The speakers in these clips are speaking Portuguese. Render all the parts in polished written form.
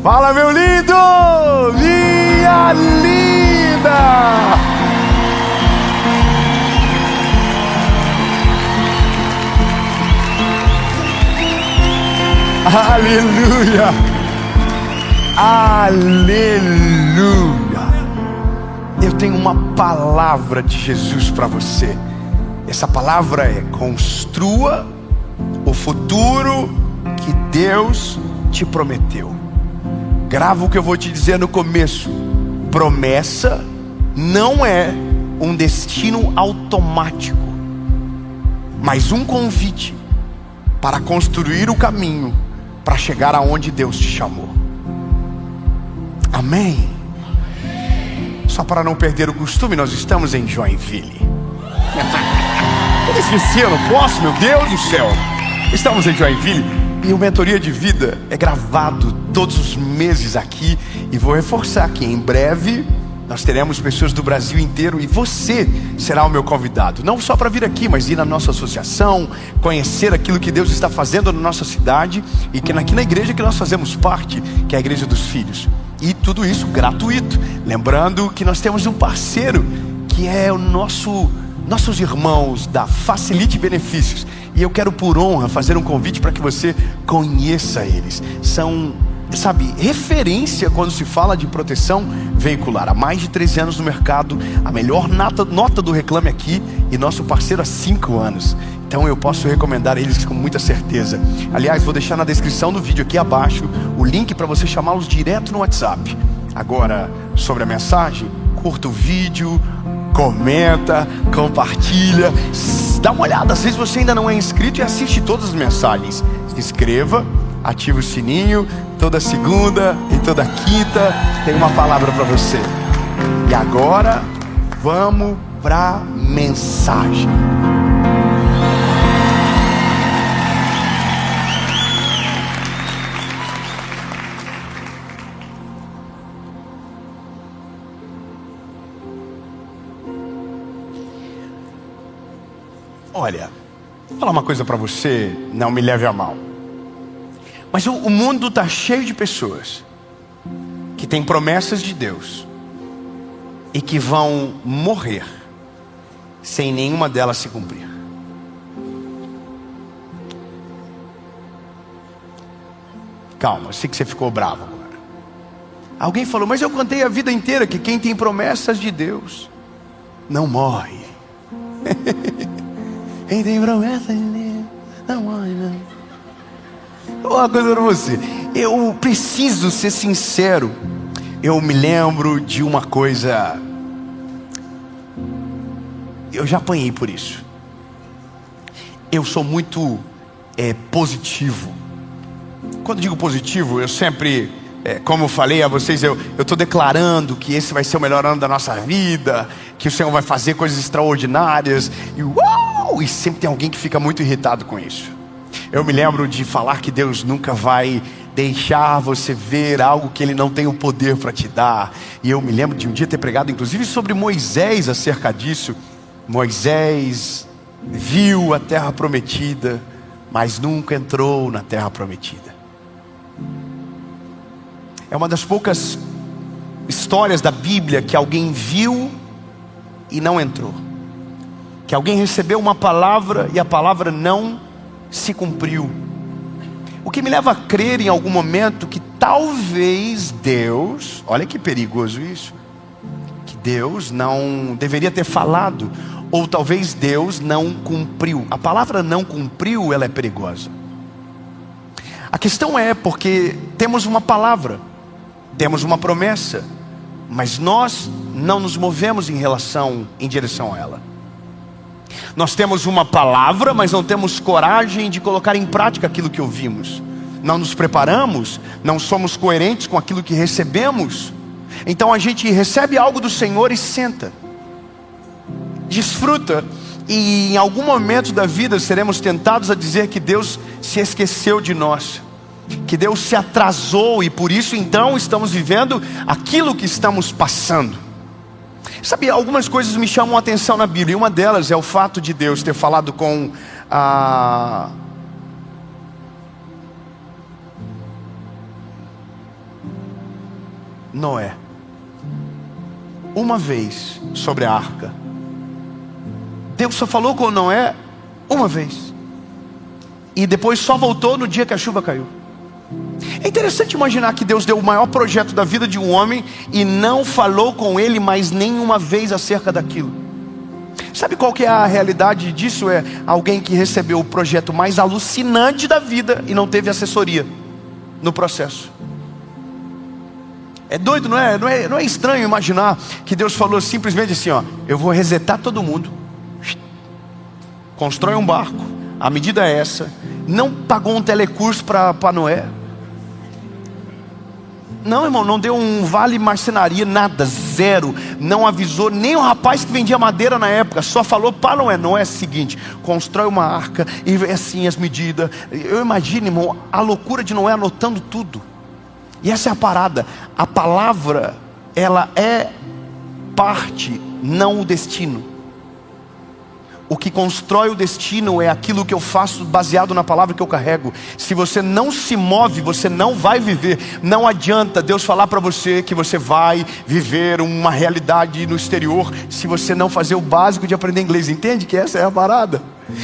Fala, meu lindo! Minha linda! Aleluia! Aleluia! Eu tenho uma palavra de Jesus para você. Essa palavra é: construa o futuro que Deus te prometeu. Grava o que eu vou te dizer no começo. Promessa não é um destino automático, mas um convite para construir o caminho para chegar aonde Deus te chamou. Amém? Só para não perder o costume, nós estamos em Joinville. Eu esqueci, eu não posso, meu Deus do céu. Estamos em Joinville e o Mentoria de Vida é gravado todos os meses aqui. E vou reforçar que em breve nós teremos pessoas do Brasil inteiro, e você será o meu convidado, não só para vir aqui, mas ir na nossa associação, conhecer aquilo que Deus está fazendo na nossa cidade, e que aqui na igreja que nós fazemos parte, que é a Igreja dos Filhos. E tudo isso gratuito. Lembrando que nós temos um parceiro, que é o nossos irmãos da Facilite Benefícios. E eu quero, por honra, fazer um convite para que você conheça eles. São, sabe, referência quando se fala de proteção veicular. Há mais de 13 anos no mercado, a melhor nota do Reclame Aqui, e nosso parceiro há 5 anos. Então eu posso recomendar eles com muita certeza. Aliás, vou deixar na descrição do vídeo aqui abaixo o link para você chamá-los direto no WhatsApp. Agora, sobre a mensagem, curta o vídeo, comenta, compartilha, dá uma olhada. Às vezes você ainda não é inscrito e assiste todas as mensagens. Se inscreva, ative o sininho. Toda segunda e toda quinta tem uma palavra para você. E agora vamos para a mensagem. Olha, vou falar uma coisa para você, não me leve a mal. Mas o mundo está cheio de pessoas que têm promessas de Deus e que vão morrer sem nenhuma delas se cumprir. Calma, eu sei que você ficou bravo agora. Alguém falou: mas eu contei a vida inteira que quem tem promessas de Deus não morre. Quem tem promessa de Deus não morre, não. Uma coisa para você, eu preciso ser sincero. Eu me lembro de uma coisa. Eu já apanhei por isso. Eu sou muito positivo. Quando digo positivo, eu sempre, como eu falei a vocês, eu estou declarando que esse vai ser o melhor ano da nossa vida, que o Senhor vai fazer coisas extraordinárias. E sempre tem alguém que fica muito irritado com isso. Eu me lembro de falar que Deus nunca vai deixar você ver algo que Ele não tem o poder para te dar. E eu me lembro de um dia ter pregado inclusive sobre Moisés acerca disso. Moisés viu a terra prometida, mas nunca entrou na terra prometida. É uma das poucas histórias da Bíblia que alguém viu e não entrou. Que alguém recebeu uma palavra e a palavra não se cumpriu. O que me leva a crer em algum momento que talvez Deus, olha que perigoso isso, que Deus não deveria ter falado, ou talvez Deus não cumpriu. A palavra não cumpriu, ela é perigosa. A questão é porque temos uma palavra, temos uma promessa, mas nós não nos movemos em direção a ela. Nós temos uma palavra, mas não temos coragem de colocar em prática aquilo que ouvimos. Não nos preparamos, não somos coerentes com aquilo que recebemos. Então a gente recebe algo do Senhor e senta, desfruta, e em algum momento da vida seremos tentados a dizer que Deus se esqueceu de nós, que Deus se atrasou, e por isso então estamos vivendo aquilo que estamos passando. Sabe, algumas coisas me chamam a atenção na Bíblia, e uma delas é o fato de Deus ter falado com Noé uma vez sobre a arca. Deus só falou com Noé uma vez. E depois só voltou no dia que a chuva caiu. É interessante imaginar que Deus deu o maior projeto da vida de um homem e não falou com ele mais nenhuma vez acerca daquilo. Sabe qual que é a realidade disso? É alguém que recebeu o projeto mais alucinante da vida e não teve assessoria no processo. É doido, não é? Não é estranho imaginar que Deus falou simplesmente assim, ó: eu vou resetar todo mundo. Constrói um barco, a medida é essa. Não pagou um telecurso para Noé. Não, irmão, não deu um vale marcenaria, nada, zero. Não avisou nem o rapaz que vendia madeira na época. Só falou para Noé: Noé, é o seguinte, constrói uma arca e é assim as medidas. Eu imagino, irmão, a loucura de Noé anotando tudo. E essa é a parada. A palavra, ela é parte, não o destino. O que constrói o destino é aquilo que eu faço baseado na palavra que eu carrego. Se você não se move, você não vai viver. Não adianta Deus falar para você que você vai viver uma realidade no exterior se você não fazer o básico de aprender inglês. Entende que essa é a parada?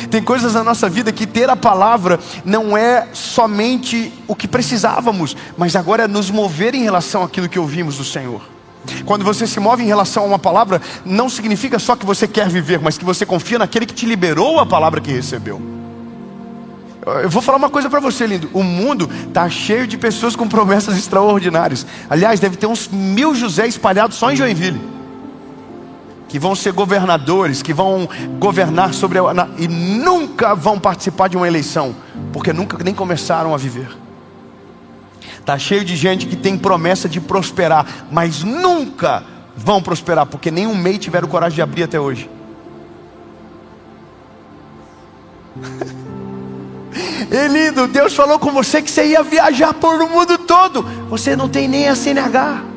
Tem coisas na nossa vida que ter a palavra não é somente o que precisávamos, mas agora é nos mover em relação àquilo que ouvimos do Senhor. Quando você se move em relação a uma palavra, não significa só que você quer viver, mas que você confia naquele que te liberou a palavra que recebeu. Eu vou falar uma coisa para você, lindo. O mundo está cheio de pessoas com promessas extraordinárias. Aliás, deve ter uns 1000 José espalhados só em Joinville, que vão ser governadores, que vão governar sobre e nunca vão participar de uma eleição, porque nunca nem começaram a viver. Está cheio de gente que tem promessa de prosperar, mas nunca vão prosperar, porque nenhum MEI tiveram coragem de abrir até hoje. E lindo, Deus falou com você que você ia viajar por o mundo todo. Você não tem nem a CNH.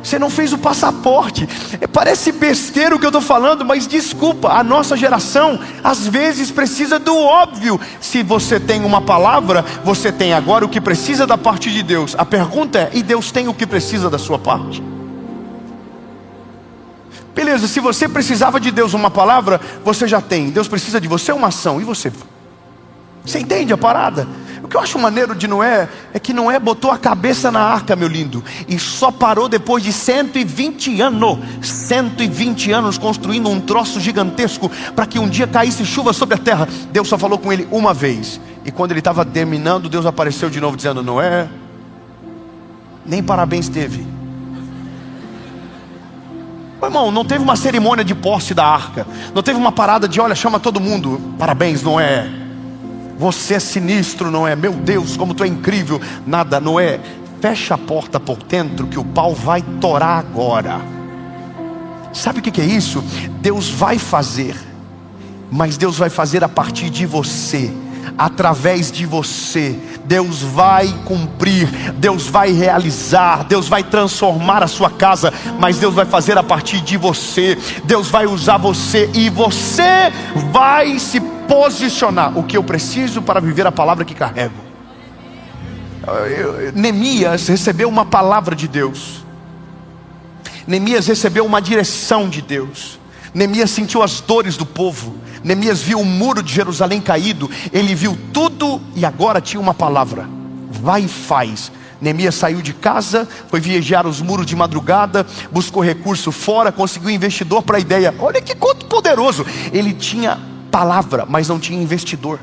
Você não fez o passaporte. Parece besteira o que eu estou falando, mas desculpa, a nossa geração às vezes precisa do óbvio. Se você tem uma palavra, você tem agora o que precisa da parte de Deus. A pergunta é: e Deus tem o que precisa da sua parte? Beleza, se você precisava de Deus uma palavra, você já tem. Deus precisa de você uma ação, e você? Você entende a parada? O que eu acho maneiro de Noé é que Noé botou a cabeça na arca, meu lindo, e só parou depois de 120 anos. 120 anos construindo um troço gigantesco para que um dia caísse chuva sobre a terra. Deus só falou com ele uma vez. E quando ele estava terminando, Deus apareceu de novo dizendo: Noé, nem parabéns teve. Irmão, não teve uma cerimônia de posse da arca. Não teve uma parada de: olha, chama todo mundo. Parabéns, Noé. Você é sinistro, Noé. Meu Deus, como tu é incrível. Nada, Noé. Fecha a porta por dentro que o pau vai torar agora. Sabe o que é isso? Deus vai fazer, mas Deus vai fazer a partir de você, através de você. Deus vai cumprir, Deus vai realizar, Deus vai transformar a sua casa, mas Deus vai fazer a partir de você. Deus vai usar você e você vai se posicionar. O que eu preciso para viver a palavra que carrego? Neemias recebeu uma palavra de Deus. Neemias recebeu uma direção de Deus. Neemias sentiu as dores do povo. Neemias viu o muro de Jerusalém caído. Ele viu tudo e agora tinha uma palavra: vai e faz. Neemias saiu de casa, foi viajar os muros de madrugada, buscou recurso fora, conseguiu investidor para a ideia. Olha que quanto poderoso. Ele tinha palavra, mas não tinha investidor.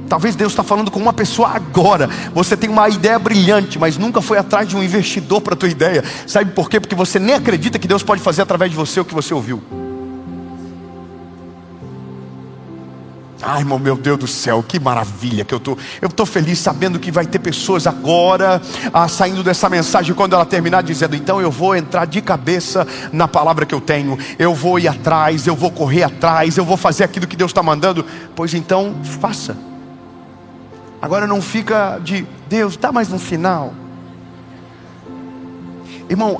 Talvez Deus está falando com uma pessoa agora. Você tem uma ideia brilhante, mas nunca foi atrás de um investidor para a tua ideia. Sabe por quê? Porque você nem acredita que Deus pode fazer através de você o que você ouviu. Ai, irmão, meu Deus do céu, que maravilha que eu tô feliz sabendo que vai ter pessoas agora saindo dessa mensagem, quando ela terminar, dizendo: então eu vou entrar de cabeça na palavra que eu tenho, eu vou ir atrás, eu vou correr atrás, eu vou fazer aquilo que Deus está mandando. Pois então, faça. Agora não fica de: Deus, dá mais no final. Irmão,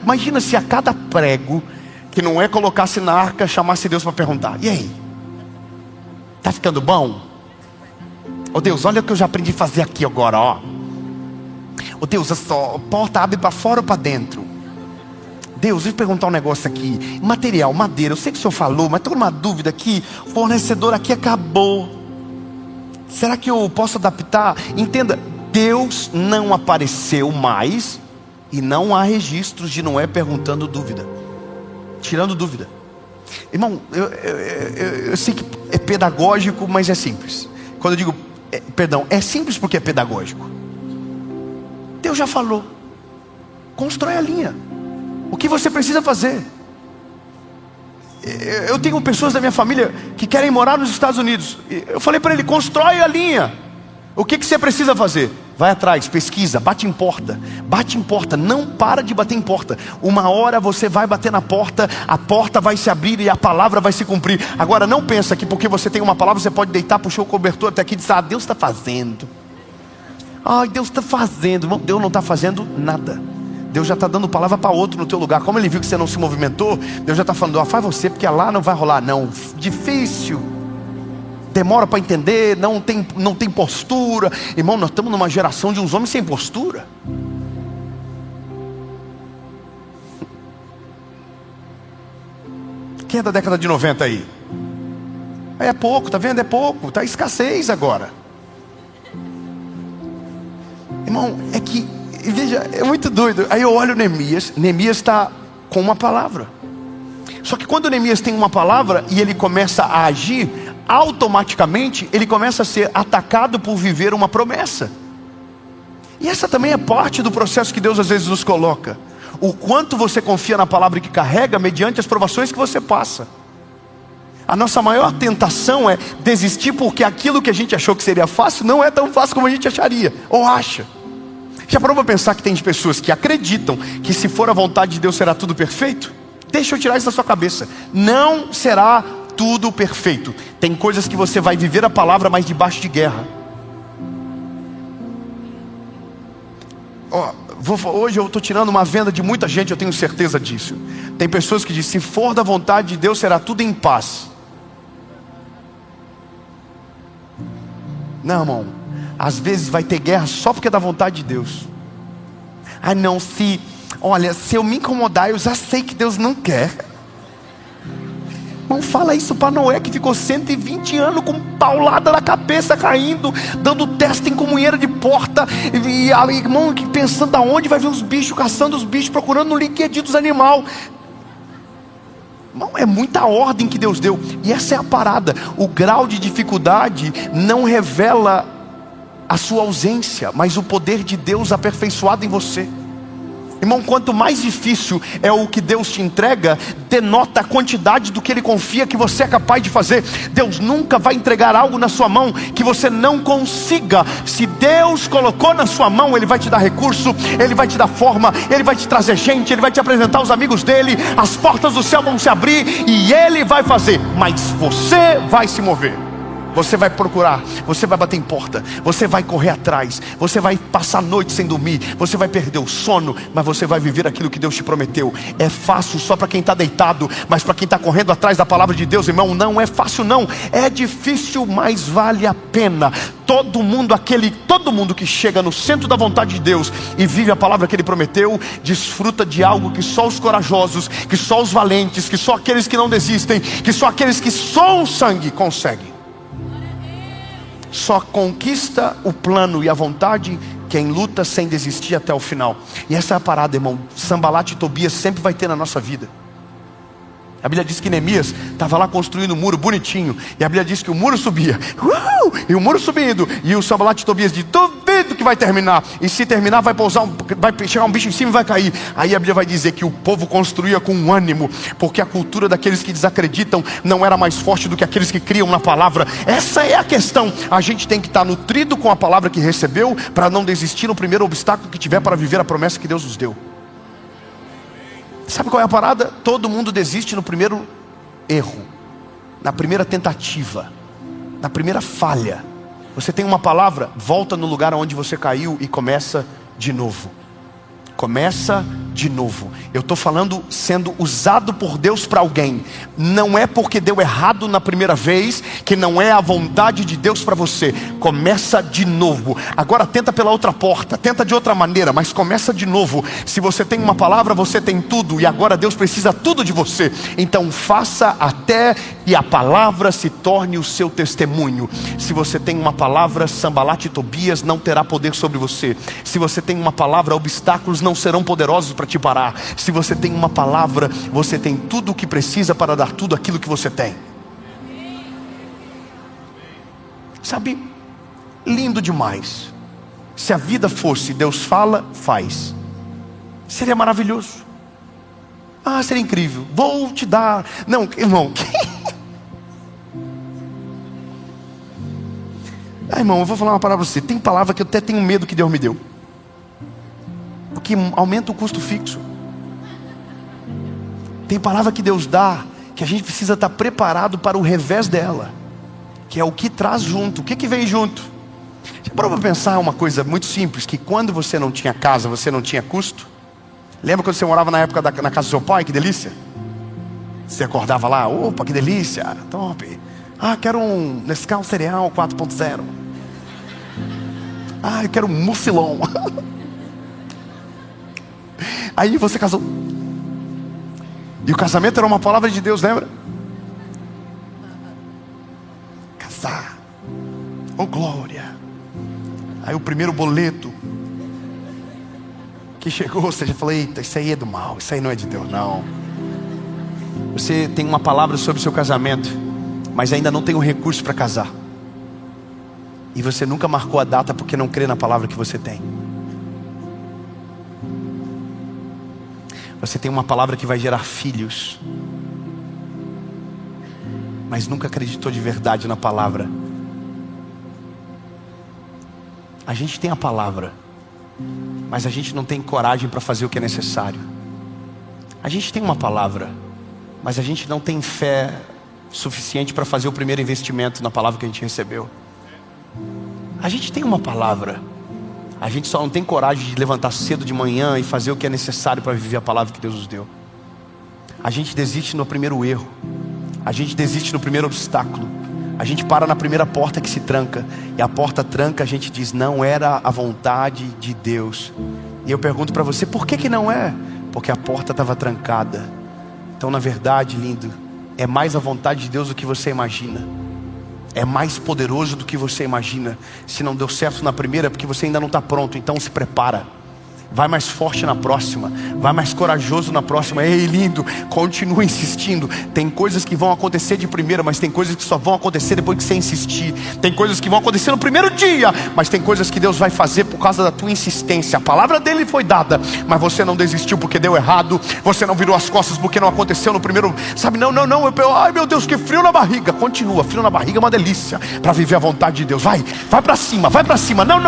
imagina se a cada prego que não é colocasse na arca, chamasse Deus para perguntar: e aí? Tá ficando bom? Oh Deus, olha o que eu já aprendi a fazer aqui agora, ó. Oh Deus, a porta abre para fora ou para dentro? Deus, deixa eu perguntar um negócio aqui. Material, madeira, eu sei que o senhor falou, mas estou numa dúvida aqui. O fornecedor aqui acabou. Será que eu posso adaptar? Entenda, Deus não apareceu mais e não há registros de Noé perguntando dúvida, tirando dúvida. Irmão, eu sei que é pedagógico, mas é simples. Quando eu digo, perdão, é simples porque é pedagógico. Deus já falou. Constrói a linha. O que você precisa fazer? Eu tenho pessoas da minha família que querem morar nos Estados Unidos. Eu falei para ele, constrói a linha. O que você precisa fazer? Vai atrás, pesquisa, bate em porta. Bate em porta, não para de bater em porta. Uma hora você vai bater na porta, a porta vai se abrir e a palavra vai se cumprir. Agora não pensa que porque você tem uma palavra, você pode deitar, puxar o cobertor até aqui e dizer, Deus está fazendo. Ai, Deus está fazendo. Irmão, Deus não está fazendo nada. Deus já está dando palavra para outro no teu lugar. Como Ele viu que você não se movimentou, Deus já está falando, faz você, porque lá não vai rolar. Não, difícil, demora para entender, não tem postura. Irmão, nós estamos numa geração de uns homens sem postura. Quem é da década de 90 aí? É pouco, tá vendo? É pouco, está escassez agora. Irmão, é que veja, é muito doido. Aí eu olho Neemias está com uma palavra. Só que quando Neemias tem uma palavra e ele começa a agir, automaticamente ele começa a ser atacado por viver uma promessa. E essa também é parte do processo que Deus às vezes nos coloca. O quanto você confia na palavra que carrega mediante as provações que você passa. A nossa maior tentação é desistir porque aquilo que a gente achou que seria fácil não é tão fácil como a gente acharia ou acha. Já parou para pensar que tem pessoas que acreditam que se for a vontade de Deus será tudo perfeito? Deixa eu tirar isso da sua cabeça. Não será tudo perfeito. Tem coisas que você vai viver a palavra, mas debaixo de guerra. Hoje eu estou tirando uma venda de muita gente, eu tenho certeza disso. Tem pessoas que dizem, se for da vontade de Deus será tudo em paz. Não, irmão. Às vezes vai ter guerra só porque é da vontade de Deus. Ah não, se eu me incomodar, eu já sei que Deus não quer. Não fala isso para Noé, que ficou 120 anos com paulada na cabeça caindo, dando teste em comunheira de porta. E irmão, pensando aonde vai ver os bichos, caçando os bichos, procurando no LinkedIn dos animais. Irmão, é muita ordem que Deus deu. E essa é a parada. O grau de dificuldade não revela a sua ausência, mas o poder de Deus aperfeiçoado em você. Irmão, quanto mais difícil é o que Deus te entrega, denota a quantidade do que Ele confia que você é capaz de fazer. Deus nunca vai entregar algo na sua mão que você não consiga. Se Deus colocou na sua mão, Ele vai te dar recurso, Ele vai te dar forma, Ele vai te trazer gente, Ele vai te apresentar os amigos dEle, as portas do céu vão se abrir e Ele vai fazer, mas você vai se mover. Você vai procurar, você vai bater em porta, você vai correr atrás, você vai passar a noite sem dormir, você vai perder o sono, mas você vai viver aquilo que Deus te prometeu. É fácil só para quem está deitado, mas para quem está correndo atrás da palavra de Deus, irmão, não é fácil não. É difícil, mas vale a pena. Todo mundo que chega no centro da vontade de Deus e vive a palavra que Ele prometeu, desfruta de algo que só os corajosos, que só os valentes, que só aqueles que não desistem, que só aqueles que soam sangue conseguem. Só conquista o plano e a vontade quem luta sem desistir até o final. E essa é a parada, irmão. Sambalat e Tobias sempre vai ter na nossa vida. A Bíblia diz que Neemias estava lá construindo um muro bonitinho, e a Bíblia diz que o muro subia, e o muro subindo, e o Sambalat e Tobias diz, duvido que vai terminar, e se terminar vai chegar um bicho em cima e vai cair. Aí a Bíblia vai dizer que o povo construía com ânimo, porque a cultura daqueles que desacreditam não era mais forte do que aqueles que criam na palavra. Essa é a questão. A gente tem que estar nutrido com a palavra que recebeu, para não desistir no primeiro obstáculo que tiver para viver a promessa que Deus nos deu. Sabe qual é a parada? Todo mundo desiste no primeiro erro, na primeira tentativa, na primeira falha. Você tem uma palavra, volta no lugar onde você caiu e começa de novo. Começa de novo. Eu estou falando sendo usado por Deus para alguém. Não é porque deu errado na primeira vez que não é a vontade de Deus para você. Começa de novo. Agora tenta pela outra porta, tenta de outra maneira, mas começa de novo. Se você tem uma palavra, você tem tudo, e agora Deus precisa tudo de você. Então faça até que a palavra se torne o seu testemunho. Se você tem uma palavra, Sambalat e Tobias não terá poder sobre você. Se você tem uma palavra, obstáculos não serão poderosos para te parar. Se você tem uma palavra, você tem tudo o que precisa para dar tudo aquilo que você tem. Sabe, lindo demais. Se a vida fosse Deus fala, faz, seria maravilhoso. Ah, seria incrível. Vou te dar. Não, irmão. Irmão, eu vou falar uma palavra para você. Tem palavra que eu até tenho medo que Deus me deu, porque aumenta o custo fixo. Tem palavra que Deus dá, que a gente precisa estar preparado para o revés dela, que é o que traz junto. O que vem junto? Você parou para pensar uma coisa muito simples, que quando você não tinha casa, você não tinha custo. Lembra quando você morava na época na casa do seu pai? Que delícia. Você acordava lá, opa, que delícia, top. Ah, quero um Nescau cereal 4.0. Ah, eu quero um mucilão. Aí você casou. E o casamento era uma palavra de Deus, lembra? Casar. Oh glória. Aí o primeiro boleto que chegou, você já falou, eita, isso aí é do mal, isso aí não é de Deus não. Você tem uma palavra sobre o seu casamento, mas ainda não tem o recurso para casar. E você nunca marcou a data porque não crê na palavra que você tem. Você tem uma palavra que vai gerar filhos, mas nunca acreditou de verdade na palavra. A gente tem a palavra, mas a gente não tem coragem para fazer o que é necessário. A gente tem uma palavra, mas a gente não tem fé suficiente para fazer o primeiro investimento na palavra que a gente recebeu. A gente tem uma palavra, a gente só não tem coragem de levantar cedo de manhã e fazer o que é necessário para viver a palavra que Deus nos deu. A gente desiste no primeiro erro, a gente desiste no primeiro obstáculo, a gente para na primeira porta que se tranca, e a porta tranca, a gente diz, não era a vontade de Deus. E eu pergunto para você, por que não é? Porque a porta estava trancada. Então na verdade, lindo, é mais a vontade de Deus do que você imagina. É mais poderoso do que você imagina. Se não deu certo na primeira, é porque você ainda não está pronto. Então se prepara. Vai mais forte na próxima. Vai mais corajoso na próxima. Ei, lindo, continua insistindo. Tem coisas que vão acontecer de primeira, mas tem coisas que só vão acontecer depois que você insistir. Tem coisas que vão acontecer no primeiro dia, mas tem coisas que Deus vai fazer por causa da tua insistência. A palavra dele foi dada, mas você não desistiu porque deu errado. Você não virou as costas porque não aconteceu no primeiro. Sabe, não. Ai meu Deus, que frio na barriga. Continua, frio na barriga é uma delícia para viver a vontade de Deus. Vai para cima, vai para cima. Não.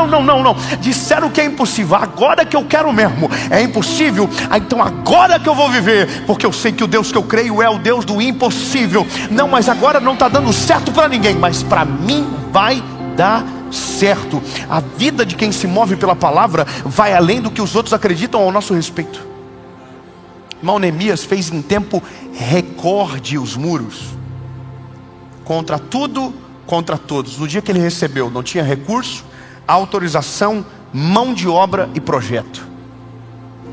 Disseram que é impossível. Agora que eu quero mesmo, é impossível, então agora que eu vou viver, porque eu sei que o Deus que eu creio é o Deus do impossível. Não, mas agora não está dando certo para ninguém, mas para mim vai dar certo. A vida de quem se move pela palavra vai além do que os outros acreditam ao nosso respeito. Irmão, Neemias fez em tempo recorde os muros, contra tudo, contra todos. No dia que ele recebeu, não tinha recurso, autorização, mão de obra e projeto.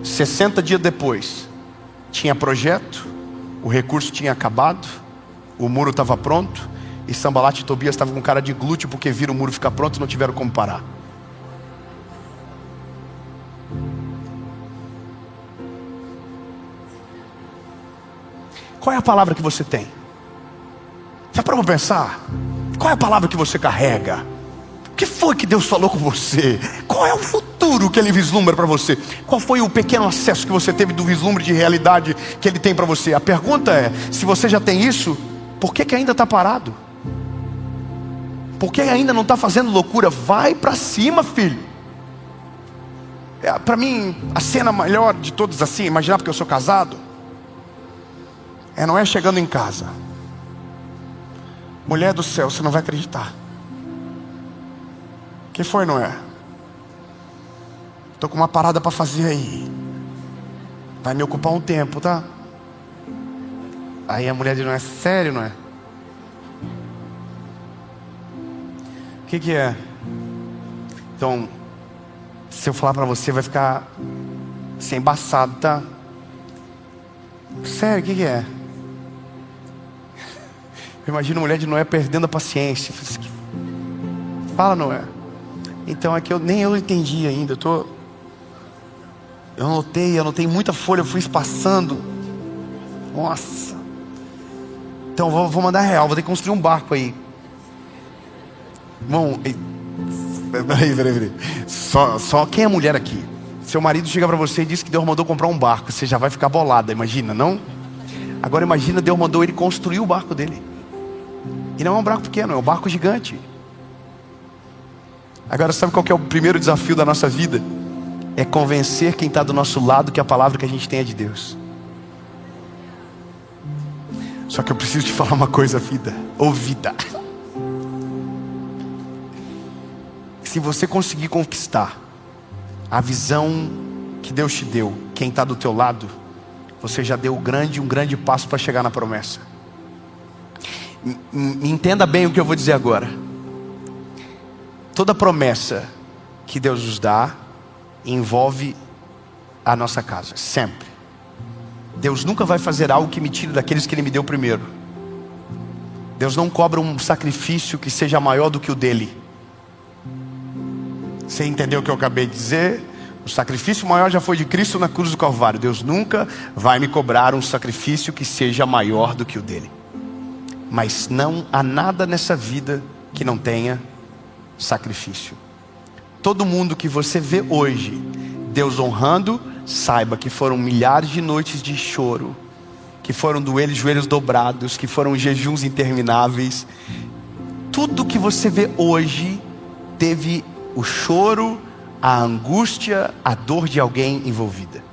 60 dias depois, tinha projeto, o recurso tinha acabado, o muro estava pronto, e Sambalat e Tobias estavam com cara de glúteo porque viram o muro ficar pronto e não tiveram como parar. Qual é a palavra que você tem? Já parou para pensar? Qual é a palavra que você carrega? O que foi que Deus falou com você? Qual é o futuro que Ele vislumbra para você? Qual foi o pequeno acesso que você teve do vislumbre de realidade que Ele tem para você? A pergunta é, se você já tem isso, por que ainda está parado? Por que ainda não está fazendo loucura? Vai para cima, filho. Para mim, a cena melhor de todas assim, imaginar porque eu sou casado, não é chegando em casa. Mulher do céu, você não vai acreditar. Que foi, Noé? Estou com uma parada para fazer aí. Vai me ocupar um tempo, tá? Aí a mulher diz, não é sério, não é? O que é? Então, se eu falar pra você, vai ficar assim, embaçado, tá? Sério, o que é? Eu imagino a mulher de Noé perdendo a paciência. Fala, Noé. Então é que nem eu entendi ainda. Eu anotei muita folha, eu fui espaçando. Nossa. Então vou mandar real, vou ter que construir um barco aí. Bom, peraí. Só quem é mulher aqui? Seu marido chega pra você e diz que Deus mandou comprar um barco. Você já vai ficar bolada, imagina, não? Agora imagina, Deus mandou ele construir o barco dele. E não é um barco pequeno, é um barco gigante. Agora sabe qual que é o primeiro desafio da nossa vida? É convencer quem está do nosso lado que a palavra que a gente tem é de Deus. Só que eu preciso te falar uma coisa, vida. Vida. Se você conseguir conquistar a visão que Deus te deu, quem está do teu lado, você já deu um grande passo para chegar na promessa. Entenda bem o que eu vou dizer agora. Toda promessa que Deus nos dá envolve a nossa casa, sempre. Deus nunca vai fazer algo que me tire daqueles que Ele me deu primeiro. Deus não cobra um sacrifício que seja maior do que o dele. Você entendeu o que eu acabei de dizer? O sacrifício maior já foi de Cristo na cruz do Calvário. Deus nunca vai me cobrar um sacrifício que seja maior do que o dele. Mas não há nada nessa vida que não tenha sacrifício. Todo mundo que você vê hoje Deus honrando, saiba que foram milhares de noites de choro, que foram joelhos dobrados, que foram jejuns intermináveis. Tudo que você vê hoje teve o choro, a angústia, a dor de alguém envolvida.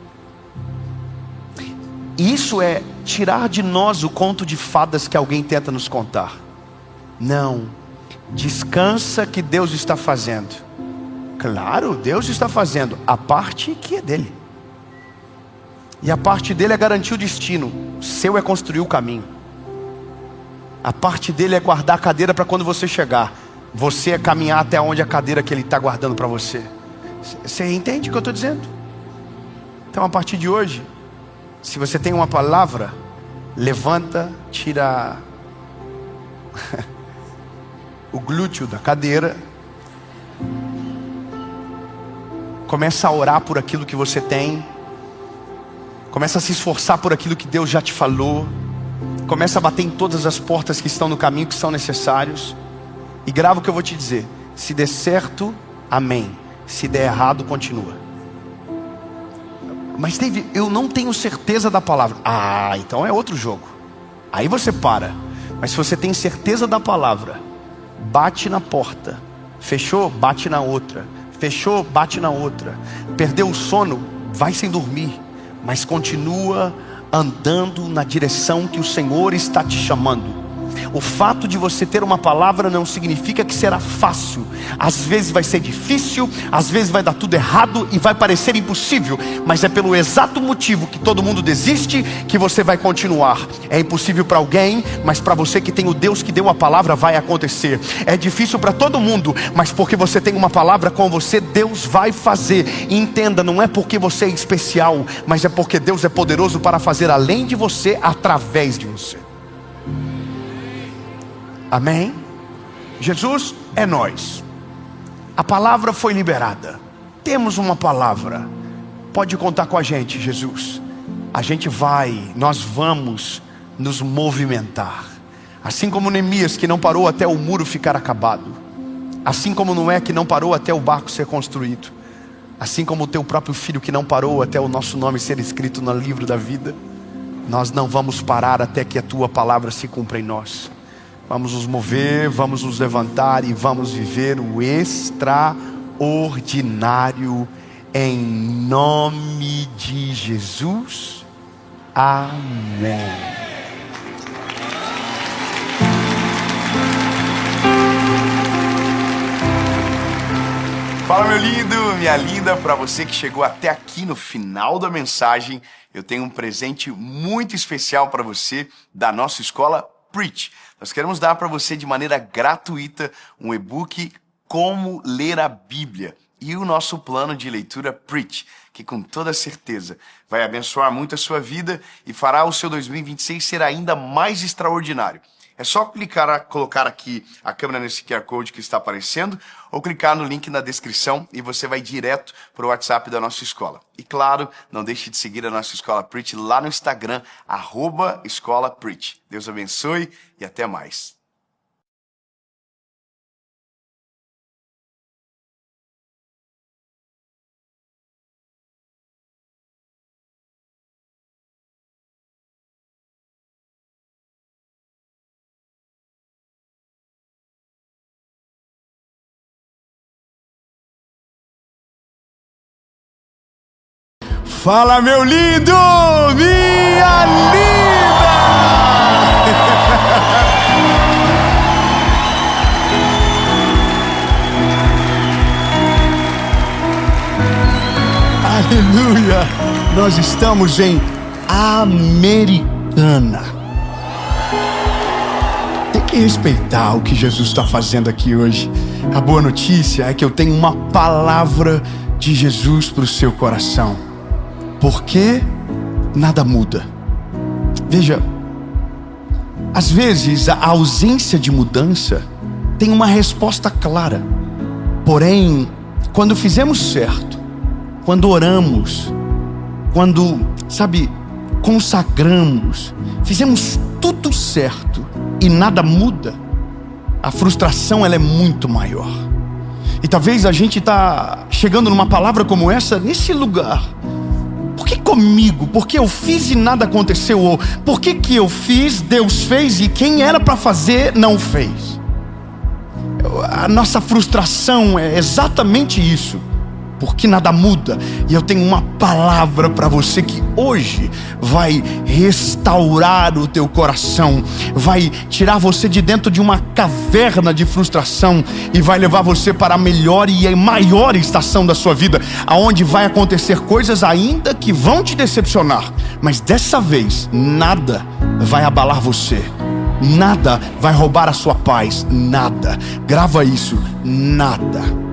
Isso é tirar de nós o conto de fadas que alguém tenta nos contar. Não, descansa que Deus está fazendo. Claro, Deus está fazendo a parte que é dele. E a parte dele é garantir o destino. O seu é construir o caminho. A parte dele é guardar a cadeira para quando você chegar. Você é caminhar até onde a cadeira que ele está guardando para você. Você entende o que eu estou dizendo? Então a partir de hoje, se você tem uma palavra, levanta, tira o glúteo da cadeira, começa a orar por aquilo que você tem, começa a se esforçar por aquilo que Deus já te falou, começa a bater em todas as portas que estão no caminho, que são necessários, e grava o que eu vou te dizer. Se der certo, amém. Se der errado, continua. Mas David, eu não tenho certeza da palavra. Ah, então é outro jogo. Aí você para. Mas se você tem certeza da palavra, bate na porta. Fechou? Bate na outra. Fechou? Bate na outra. Perdeu o sono? Vai sem dormir. Mas continua andando na direção que o Senhor está te chamando. O fato de você ter uma palavra não significa que será fácil. Às vezes vai ser difícil, às vezes vai dar tudo errado e vai parecer impossível. Mas é pelo exato motivo que todo mundo desiste que você vai continuar. É impossível para alguém, mas para você que tem o Deus que deu a palavra, vai acontecer. É difícil para todo mundo, mas porque você tem uma palavra com você, Deus vai fazer. E entenda, não é porque você é especial, mas é porque Deus é poderoso para fazer além de você, através de você. Amém? Jesus é nós. A palavra foi liberada. Temos uma palavra. Pode contar com a gente, Jesus. Nós vamos nos movimentar. Assim como Neemias, que não parou até o muro ficar acabado. Assim como Noé, que não parou até o barco ser construído. Assim como o teu próprio filho, que não parou até o nosso nome ser escrito no livro da vida. Nós não vamos parar até que a tua palavra se cumpra em nós. Vamos nos mover, vamos nos levantar e vamos viver o extraordinário em nome de Jesus. Amém. Fala, meu lindo, minha linda, para você que chegou até aqui no final da mensagem, eu tenho um presente muito especial para você da nossa escola Preach. Nós queremos dar para você de maneira gratuita um e-book Como Ler a Bíblia e o nosso plano de leitura Preach, que com toda certeza vai abençoar muito a sua vida e fará o seu 2026 ser ainda mais extraordinário. É só colocar aqui a câmera nesse QR Code que está aparecendo ou clicar no link na descrição e você vai direto para o WhatsApp da nossa escola. E claro, não deixe de seguir a nossa Escola Preach lá no Instagram, @Escola Preach. Deus abençoe e até mais. Fala, meu lindo, minha linda! Aleluia! Nós estamos em Americana. Tem que respeitar o que Jesus está fazendo aqui hoje. A boa notícia é que eu tenho uma palavra de Jesus para o seu coração. Porque nada muda. Veja, às vezes a ausência de mudança tem uma resposta clara. Porém, quando fizemos certo, quando oramos, quando, consagramos, fizemos tudo certo e nada muda, a frustração ela é muito maior. E talvez a gente está chegando numa palavra como essa, nesse lugar. Por que comigo? Porque eu fiz e nada aconteceu? Ou por que eu fiz, Deus fez e quem era para fazer não fez? A nossa frustração é exatamente isso. Porque nada muda. E eu tenho uma palavra para você que hoje vai restaurar o teu coração, vai tirar você de dentro de uma caverna de frustração e vai levar você para a melhor e a maior estação da sua vida, aonde vai acontecer coisas ainda que vão te decepcionar, mas dessa vez nada vai abalar você. Nada vai roubar a sua paz. Nada. Grava isso. Nada.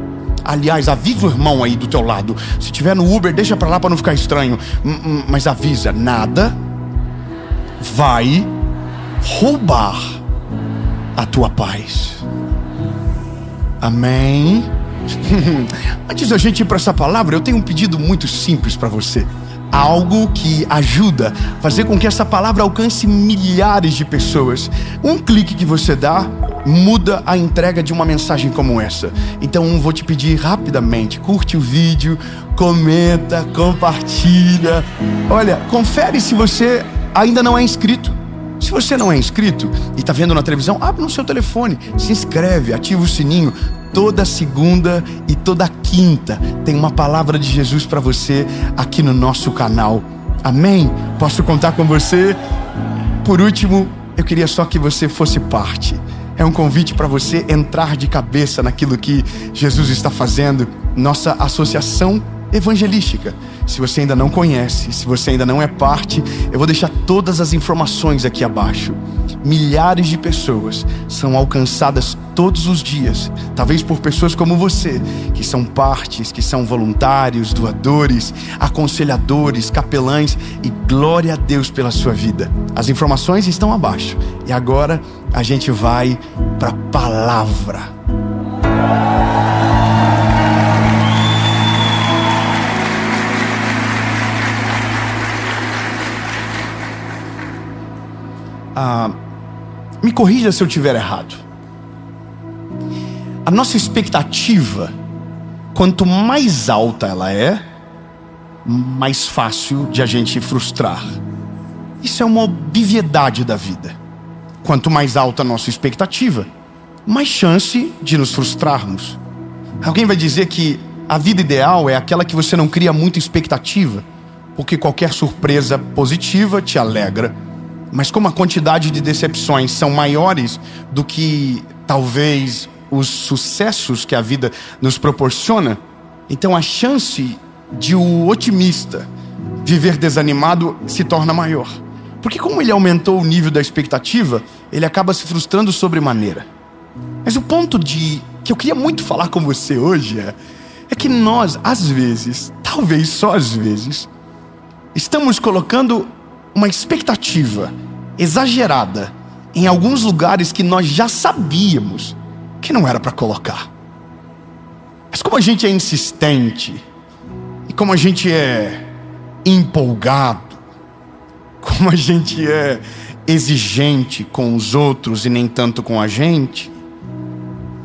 Aliás, avisa o irmão aí do teu lado. Se tiver no Uber, deixa pra lá pra não ficar estranho. Mas avisa, nada vai roubar a tua paz. Amém? Antes da gente ir para essa palavra, eu tenho um pedido muito simples para você. Algo que ajuda a fazer com que essa palavra alcance milhares de pessoas. Um clique que você dá muda a entrega de uma mensagem como essa. Então vou te pedir rapidamente, curte o vídeo, comenta, compartilha. Olha, confere se você ainda não é inscrito. Se você não é inscrito e está vendo na televisão, abre no seu telefone, se inscreve, ativa o sininho. Toda segunda e toda quinta tem uma palavra de Jesus para você aqui no nosso canal. Amém? Posso contar com você? Por último, eu queria só que você fosse parte. É um convite para você entrar de cabeça naquilo que Jesus está fazendo. Nossa associação evangelística. Se você ainda não conhece, se você ainda não é parte, eu vou deixar todas as informações aqui abaixo. Milhares de pessoas são alcançadas todos os dias, talvez por pessoas como você, que são partes, que são voluntários, doadores, aconselhadores, capelães, e glória a Deus pela sua vida. As informações estão abaixo. E agora a gente vai para a palavra. Me corrija se eu estiver errado. A nossa expectativa, quanto mais alta ela é, mais fácil de a gente frustrar. Isso é uma obviedade da vida. Quanto mais alta a nossa expectativa, mais chance de nos frustrarmos. Alguém vai dizer que a vida ideal é aquela que você não cria muita expectativa, porque qualquer surpresa positiva te alegra. Mas como a quantidade de decepções são maiores do que talvez os sucessos que a vida nos proporciona, então a chance de o otimista viver desanimado se torna maior. Porque como ele aumentou o nível da expectativa, ele acaba se frustrando sobremaneira. Mas o ponto que eu queria muito falar com você hoje é que nós, às vezes, talvez só às vezes, estamos colocando uma expectativa exagerada em alguns lugares que nós já sabíamos que não era para colocar. Mas como a gente é insistente, e como a gente é empolgado, como a gente é exigente com os outros e nem tanto com a gente,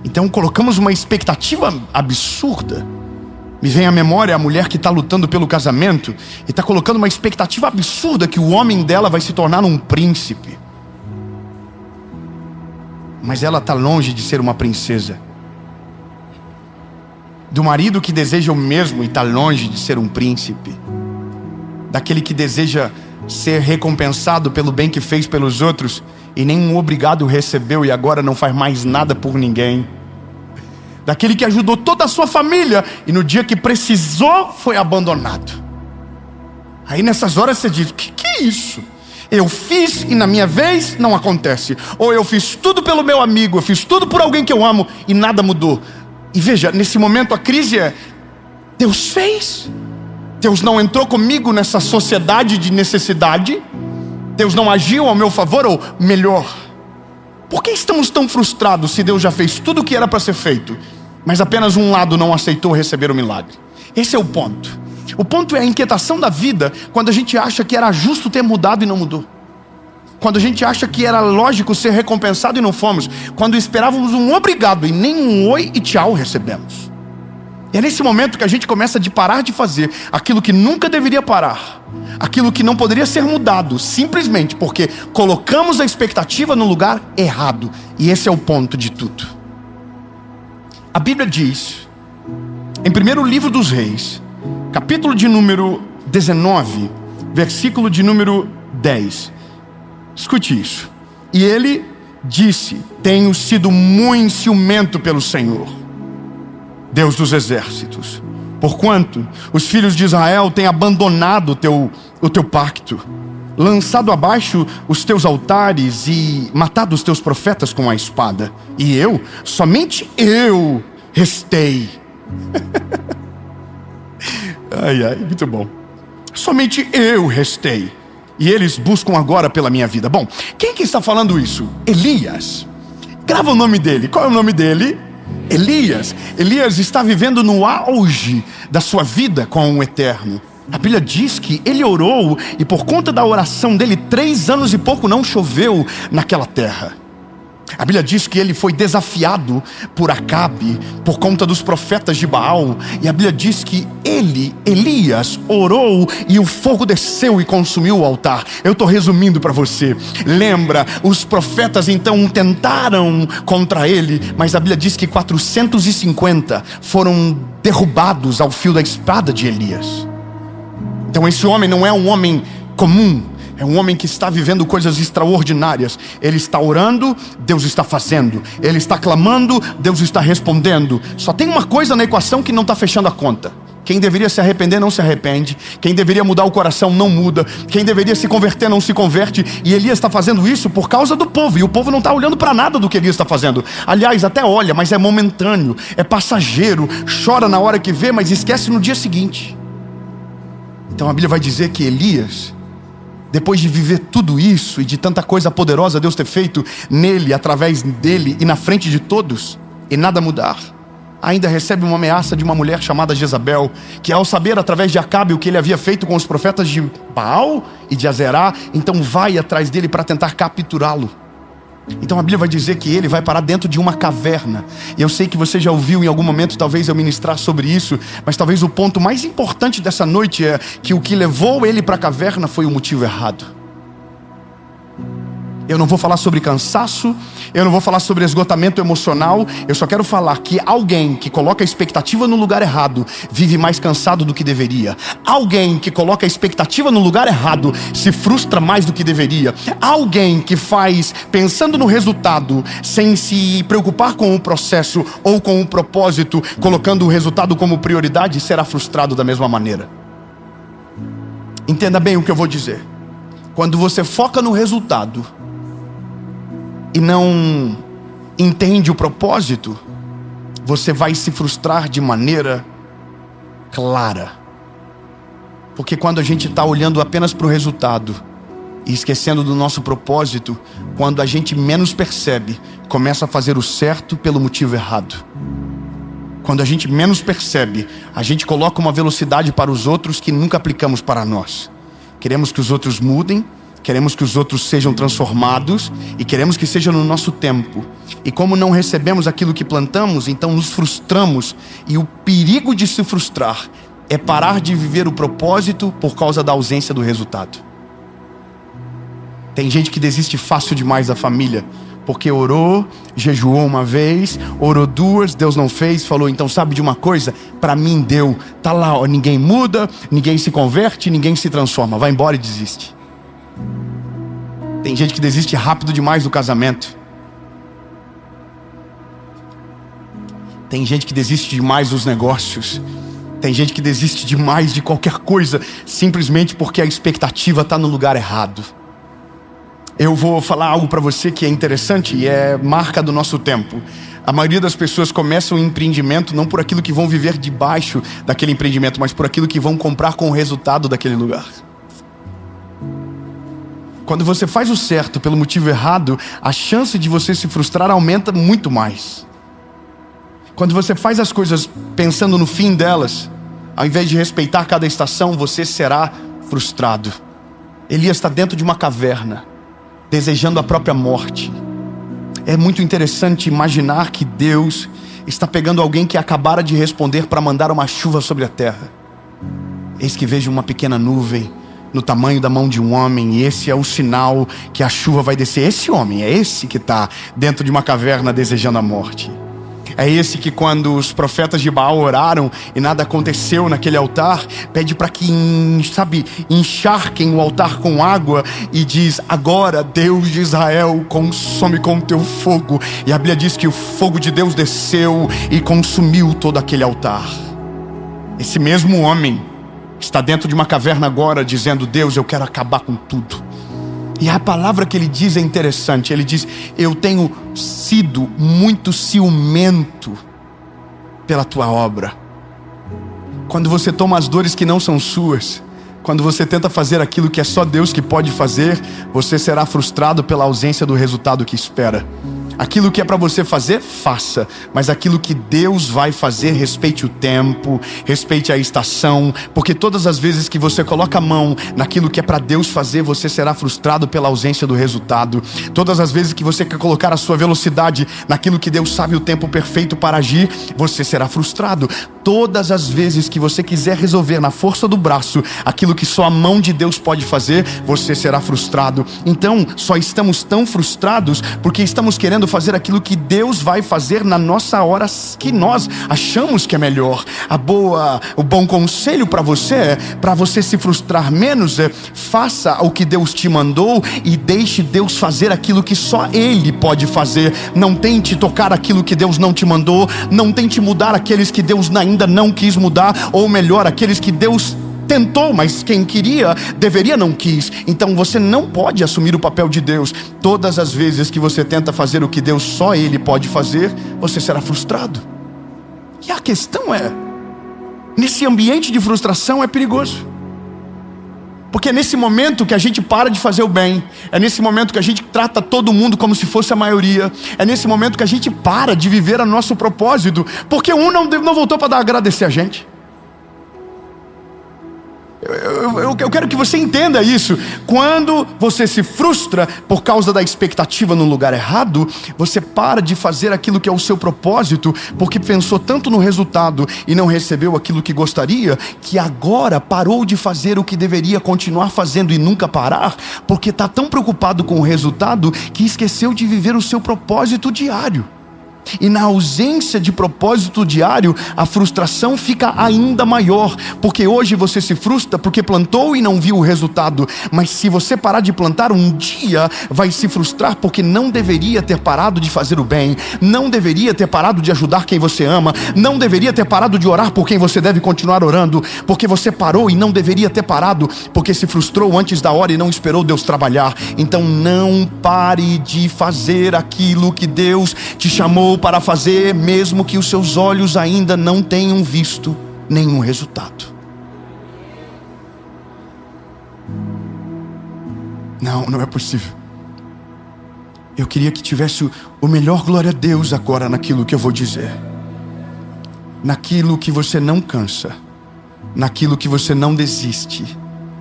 então colocamos uma expectativa absurda. Me vem à memória a mulher que está lutando pelo casamento e está colocando uma expectativa absurda que o homem dela vai se tornar um príncipe. Mas ela está longe de ser uma princesa. Do marido que deseja o mesmo e está longe de ser um príncipe. Daquele que deseja ser recompensado pelo bem que fez pelos outros e nenhum obrigado recebeu e agora não faz mais nada por ninguém. Daquele que ajudou toda a sua família e no dia que precisou foi abandonado. Aí nessas horas você diz: que é isso? Eu fiz e na minha vez não acontece. Ou eu fiz tudo pelo meu amigo, eu fiz tudo por alguém que eu amo e nada mudou. E veja, nesse momento a crise é: Deus fez, Deus não entrou comigo nessa sociedade de necessidade, Deus não agiu ao meu favor, ou melhor, por que estamos tão frustrados se Deus já fez tudo o que era para ser feito, mas apenas um lado não aceitou receber o milagre? Esse é o ponto. O ponto é a inquietação da vida quando a gente acha que era justo ter mudado e não mudou. Quando a gente acha que era lógico ser recompensado e não fomos. Quando esperávamos um obrigado e nem um oi e tchau recebemos. E é nesse momento que a gente começa a parar de fazer aquilo que nunca deveria parar. Aquilo que não poderia ser mudado, simplesmente porque colocamos a expectativa no lugar errado. E esse é o ponto de tudo. A Bíblia diz, em primeiro livro dos Reis, capítulo de número 19, versículo de número 10. Escute isso. E ele disse: tenho sido muito ciumento pelo Senhor, Deus dos exércitos, porquanto os filhos de Israel têm abandonado o teu pacto, lançado abaixo os teus altares e matado os teus profetas com a espada. E eu, somente eu, restei. Ai, muito bom. Somente eu restei, e eles buscam agora pela minha vida. Bom, quem que está falando isso? Elias. Grava o nome dele. Qual é o nome dele? Elias. Elias está vivendo no auge da sua vida com o Eterno. A Bíblia diz que ele orou, e por conta da oração dele, 3 anos e pouco não choveu naquela terra. A Bíblia diz que ele foi desafiado por Acabe, por conta dos profetas de Baal. E a Bíblia diz que Elias, orou e o fogo desceu e consumiu o altar. Eu estou resumindo para você. Lembra, os profetas então tentaram contra ele, mas a Bíblia diz que 450 foram derrubados ao fio da espada de Elias. Então esse homem não é um homem comum. É um homem que está vivendo coisas extraordinárias. Ele está orando, Deus está fazendo. Ele está clamando, Deus está respondendo. Só tem uma coisa na equação que não está fechando a conta. Quem deveria se arrepender não se arrepende. Quem deveria mudar o coração não muda. Quem deveria se converter não se converte. E Elias está fazendo isso por causa do povo. E o povo não está olhando para nada do que Elias está fazendo. Aliás, até olha, mas é momentâneo, é passageiro. Chora na hora que vê, mas esquece no dia seguinte. Então a Bíblia vai dizer que Elias, depois de viver tudo isso e de tanta coisa poderosa Deus ter feito nele, através dele e na frente de todos, e nada mudar, ainda recebe uma ameaça de uma mulher chamada Jezabel, que ao saber através de Acabe o que ele havia feito com os profetas de Baal e de Azerá, então vai atrás dele para tentar capturá-lo. Então a Bíblia vai dizer que ele vai parar dentro de uma caverna. E eu sei que você já ouviu em algum momento talvez eu ministrar sobre isso, mas talvez o ponto mais importante dessa noite é que o que levou ele para a caverna foi o motivo errado. Eu não vou falar sobre cansaço, eu não vou falar sobre esgotamento emocional. Eu só quero falar que alguém que coloca a expectativa no lugar errado vive mais cansado do que deveria. Alguém que coloca a expectativa no lugar errado se frustra mais do que deveria. Alguém que faz pensando no resultado sem se preocupar com o processo ou com o propósito, colocando o resultado como prioridade, será frustrado da mesma maneira. Entenda bem o que eu vou dizer. Quando você foca no resultado e não entende o propósito, você vai se frustrar de maneira clara. Porque quando a gente está olhando apenas para o resultado e esquecendo do nosso propósito, quando a gente menos percebe, começa a fazer o certo pelo motivo errado. Quando a gente menos percebe, a gente coloca uma velocidade para os outros que nunca aplicamos para nós. Queremos que os outros mudem, queremos que os outros sejam transformados e queremos que seja no nosso tempo. E como não recebemos aquilo que plantamos, então nos frustramos. E o perigo de se frustrar é parar de viver o propósito por causa da ausência do resultado. Tem gente que desiste fácil demais da família, porque orou, jejuou uma vez, orou duas, Deus não fez, falou, então sabe de uma coisa? Para mim deu, tá lá, ó, ninguém muda, ninguém se converte, ninguém se transforma, vai embora e desiste. Tem gente que desiste rápido demais do casamento. Tem gente que desiste demais dos negócios. Tem gente que desiste demais de qualquer coisa, simplesmente porque a expectativa está no lugar errado. Eu vou falar algo para você que é interessante e é marca do nosso tempo. A maioria das pessoas começam um empreendimento não por aquilo que vão viver debaixo daquele empreendimento, mas por aquilo que vão comprar com o resultado daquele lugar. Quando você faz o certo pelo motivo errado, a chance de você se frustrar aumenta muito mais. Quando você faz as coisas pensando no fim delas, ao invés de respeitar cada estação, você será frustrado. Elias está dentro de uma caverna, desejando a própria morte. É muito interessante imaginar que Deus está pegando alguém que acabara de responder para mandar uma chuva sobre a terra. Eis que vejo uma pequena nuvem no tamanho da mão de um homem, e esse é o sinal que a chuva vai descer. Esse homem, é esse que está dentro de uma caverna desejando a morte. É esse que quando os profetas de Baal oraram e nada aconteceu naquele altar, pede para que, encharquem o altar com água e diz, agora Deus de Israel consome com teu fogo. E a Bíblia diz que o fogo de Deus desceu e consumiu todo aquele altar. Esse mesmo homem está dentro de uma caverna agora dizendo, Deus, eu quero acabar com tudo. E a palavra que ele diz é interessante. Ele diz, eu tenho sido muito ciumento pela tua obra. Quando você toma as dores que não são suas, quando você tenta fazer aquilo que é só Deus que pode fazer, você será frustrado pela ausência do resultado que espera. Aquilo que é para você fazer, faça. Mas aquilo que Deus vai fazer, respeite o tempo, respeite a estação. Porque todas as vezes que você coloca a mão naquilo que é para Deus fazer, você será frustrado pela ausência do resultado. Todas as vezes que você quer colocar a sua velocidade naquilo que Deus sabe o tempo perfeito para agir, você será frustrado. Todas as vezes que você quiser resolver na força do braço aquilo que só a mão de Deus pode fazer, você será frustrado. Então, só estamos tão frustrados porque estamos querendo fazer aquilo que Deus vai fazer na nossa hora que nós achamos que é melhor. O bom conselho para você se frustrar menos, faça o que Deus te mandou e deixe Deus fazer aquilo que só Ele pode fazer. Não tente tocar aquilo que Deus não te mandou, não tente mudar aqueles que Deus ainda não quis mudar, ou melhor, aqueles que Deus tentou, mas quem queria, deveria não quis. Então você não pode assumir o papel de Deus. Todas as vezes que você tenta fazer o que Deus só Ele pode fazer, você será frustrado. E a questão é, nesse ambiente de frustração é perigoso. Porque é nesse momento que a gente para de fazer o bem. É nesse momento que a gente trata todo mundo como se fosse a maioria. É nesse momento que a gente para de viver o nosso propósito. Porque um não voltou para agradecer a gente. Eu quero que você entenda isso. Quando você se frustra por causa da expectativa no lugar errado, você para de fazer aquilo que é o seu propósito, porque pensou tanto no resultado e não recebeu aquilo que gostaria, que agora parou de fazer o que deveria continuar fazendo e nunca parar, porque está tão preocupado com o resultado que esqueceu de viver o seu propósito diário. E na ausência de propósito diário, a frustração fica ainda maior, porque hoje você se frustra porque plantou e não viu o resultado, mas se você parar de plantar, um dia vai se frustrar porque não deveria ter parado de fazer o bem, não deveria ter parado de ajudar quem você ama, não deveria ter parado de orar por quem você deve continuar orando, porque você parou e não deveria ter parado, porque se frustrou antes da hora e não esperou Deus trabalhar. Então não pare de fazer aquilo que Deus te chamou para fazer, mesmo que os seus olhos ainda não tenham visto nenhum resultado. Não é possível. Eu queria que tivesse o melhor glória a Deus agora naquilo que eu vou dizer. Naquilo que você não cansa, naquilo que você não desiste,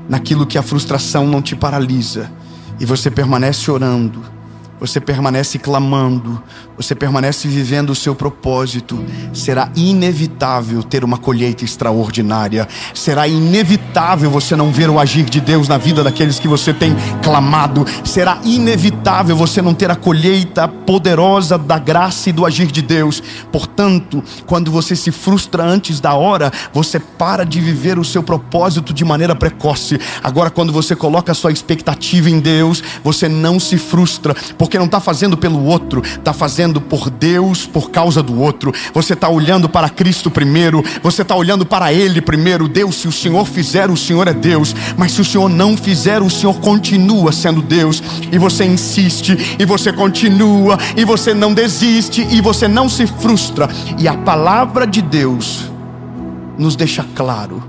naquilo que a frustração não te paralisa, e você permanece orando, você permanece clamando, você permanece vivendo o seu propósito. Será inevitável ter uma colheita extraordinária. Será inevitável você não ver o agir de Deus na vida daqueles que você tem clamado. Será inevitável você não ter a colheita poderosa da graça e do agir de Deus. Portanto, quando você se frustra antes da hora, você para de viver o seu propósito de maneira precoce. Agora, quando você coloca a sua expectativa em Deus, você não se frustra, porque não está fazendo pelo outro, está fazendo por Deus, por causa do outro. Você está olhando para Cristo primeiro, você está olhando para Ele primeiro. Deus, se o Senhor fizer, o Senhor é Deus, mas se o Senhor não fizer, o Senhor continua sendo Deus. E você insiste, e você continua, e você não desiste, e você não se frustra. E a palavra de Deus nos deixa claro: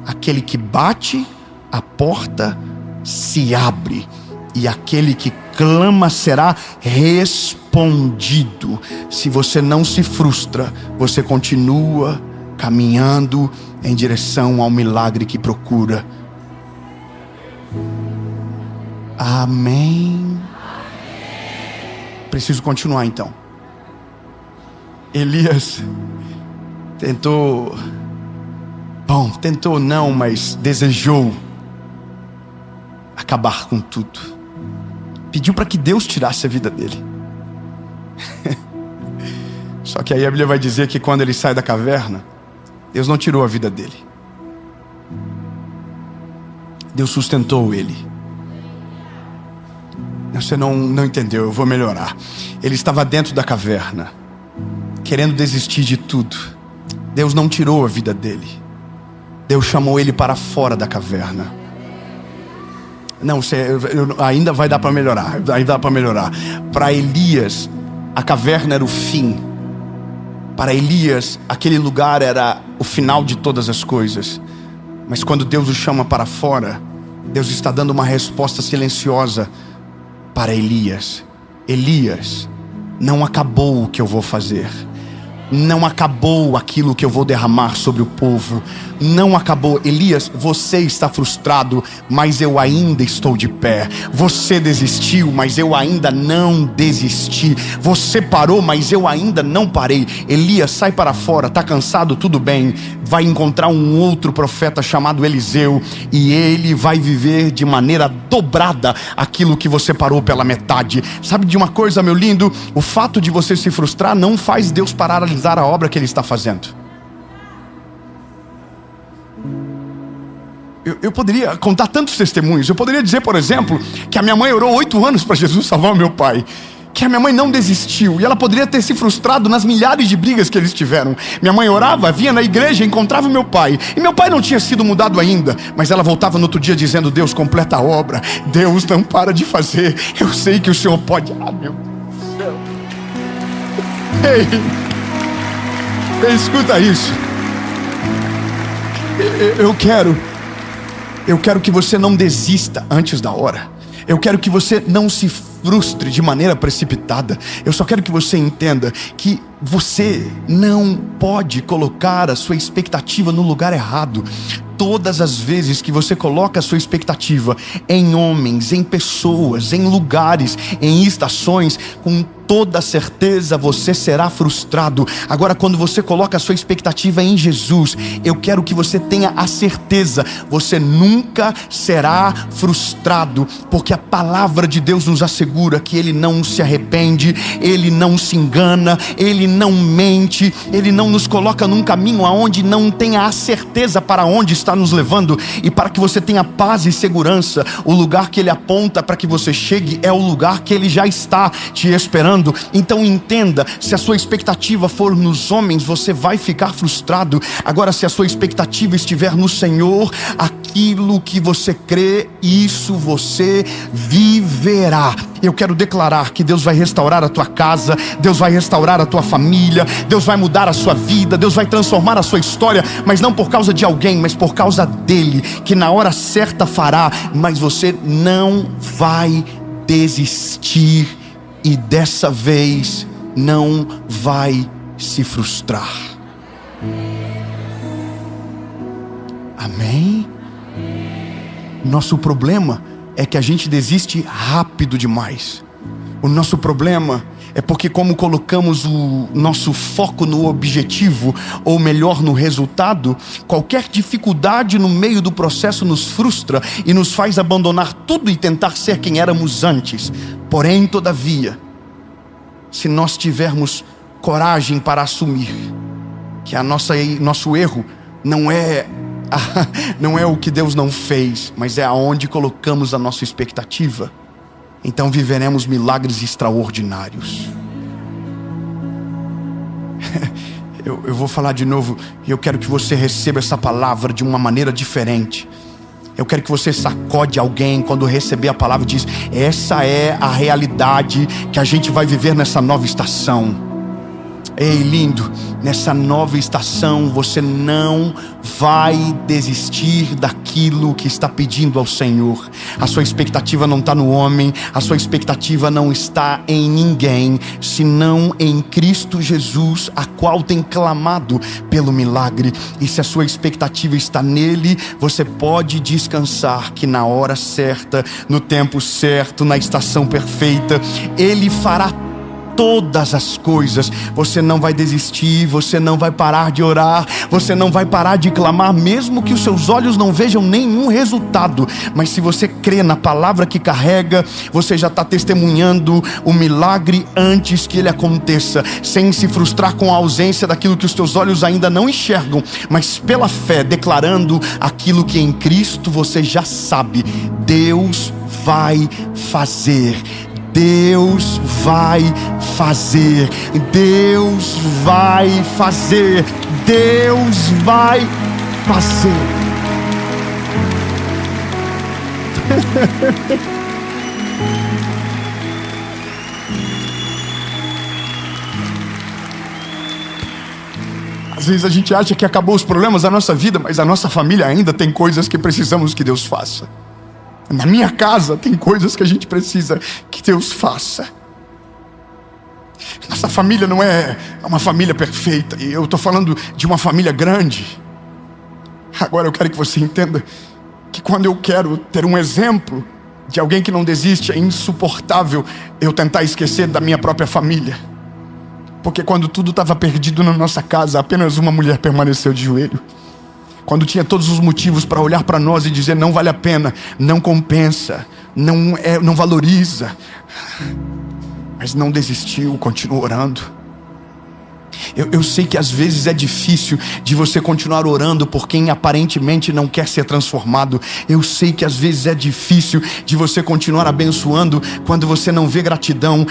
aquele que bate, a porta se abre, e aquele que clama será respondido. Se você não se frustra, você continua caminhando em direção ao milagre que procura. Amém. Preciso continuar então. Elias tentou não, mas desejou acabar com tudo. Pediu para que Deus tirasse a vida dele. Só que aí a Bíblia vai dizer que quando ele sai da caverna, Deus não tirou a vida dele. Deus sustentou ele. Você não entendeu, eu vou melhorar. Ele estava dentro da caverna, querendo desistir de tudo. Deus não tirou a vida dele. Deus chamou ele para fora da caverna. Não, ainda vai dar para melhorar. Ainda dá para melhorar. Para Elias, a caverna era o fim. Para Elias, aquele lugar era o final de todas as coisas. Mas quando Deus o chama para fora, Deus está dando uma resposta silenciosa para Elias. Elias, não acabou o que eu vou fazer. Não acabou aquilo que eu vou derramar sobre o povo. Não acabou. Elias, você está frustrado, mas eu ainda estou de pé. Você desistiu, mas eu ainda não desisti. Você parou, mas eu ainda não parei. Elias, sai para fora. Está cansado? Tudo bem. Vai encontrar um outro profeta chamado Eliseu, e ele vai viver de maneira dobrada aquilo que você parou pela metade. Sabe de uma coisa, meu lindo? O fato de você se frustrar não faz Deus paralisar a obra que Ele está fazendo. Eu poderia contar tantos testemunhos. Eu poderia dizer, por exemplo, que a minha mãe orou 8 anos para Jesus salvar o meu pai, que a minha mãe não desistiu, e ela poderia ter se frustrado nas milhares de brigas que eles tiveram. Minha mãe orava, vinha na igreja, encontrava o meu pai, e meu pai não tinha sido mudado ainda, mas ela voltava no outro dia dizendo: Deus completa a obra, Deus não para de fazer, eu sei que o Senhor pode. Ah, meu Deus do céu. Ei, escuta isso. Eu quero que você não desista antes da hora. Eu quero que você não se frustre de maneira precipitada. Eu só quero que você entenda que você não pode colocar a sua expectativa no lugar errado. todas as vezes que você coloca a sua expectativa em homens, em pessoas, em lugares, em estações, com toda certeza você será frustrado. Agora, quando você coloca a sua expectativa em Jesus, eu quero que você tenha a certeza, você nunca será frustrado, porque a palavra de Deus nos assegura que Ele não se arrepende, Ele não se engana, Ele não mente, Ele não nos coloca num caminho aonde não tenha a certeza para onde está nos levando. E para que você tenha paz e segurança, o lugar que Ele aponta para que você chegue é o lugar que Ele já está te esperando. Então entenda, se a sua expectativa for nos homens, você vai ficar frustrado. Agora, se a sua expectativa estiver no Senhor, aquilo que você crê, isso você viverá. Eu quero declarar que Deus vai restaurar a tua casa, Deus vai restaurar a tua família, Deus vai mudar a sua vida, Deus vai transformar a sua história, mas não por causa de alguém, mas por causa dEle, que na hora certa fará. Mas você não vai desistir, e dessa vez não vai se frustrar. Amém? Nosso problema é que a gente desiste rápido demais. O nosso problema é porque, como colocamos o nosso foco no objetivo, ou melhor, no resultado, qualquer dificuldade no meio do processo nos frustra e nos faz abandonar tudo e tentar ser quem éramos antes. Porém, todavia, se nós tivermos coragem para assumir que nosso erro não é o que Deus não fez, mas é aonde colocamos a nossa expectativa, então viveremos milagres extraordinários. Eu vou falar de novo, e eu quero que você receba essa palavra de uma maneira diferente. Eu quero que você sacode alguém quando receber a palavra e diz: essa é a realidade que a gente vai viver nessa nova estação. Ei, lindo, nessa nova estação você não vai desistir daquilo que está pedindo ao Senhor. A sua expectativa não está no homem, a sua expectativa não está em ninguém, senão em Cristo Jesus, a qual tem clamado pelo milagre. E se a sua expectativa está nele, você pode descansar que na hora certa, no tempo certo, na estação perfeita, Ele fará todas as coisas. Você não vai desistir, você não vai parar de orar, você não vai parar de clamar, mesmo que os seus olhos não vejam nenhum resultado. Mas se você crê na palavra que carrega, você já está testemunhando o milagre antes que ele aconteça, sem se frustrar com a ausência daquilo que os teus olhos ainda não enxergam, mas pela fé, declarando aquilo que em Cristo você já sabe. Deus vai fazer. Deus vai fazer, Deus vai fazer, Deus vai fazer. Às vezes a gente acha que acabou os problemas da nossa vida, mas a nossa família ainda tem coisas que precisamos que Deus faça. Na minha casa tem coisas que a gente precisa que Deus faça. Nossa família não é uma família perfeita, e eu estou falando de uma família grande. Agora eu quero que você entenda que quando eu quero ter um exemplo de alguém que não desiste, é insuportável eu tentar esquecer da minha própria família. Porque quando tudo estava perdido na nossa casa, apenas uma mulher permaneceu de joelho. Quando tinha todos os motivos para olhar para nós e dizer: não vale a pena, não compensa, não valoriza, mas não desistiu, continuou orando. Eu sei que às vezes é difícil de você continuar orando por quem aparentemente não quer ser transformado. Eu sei que às vezes é difícil de você continuar abençoando quando você não vê gratidão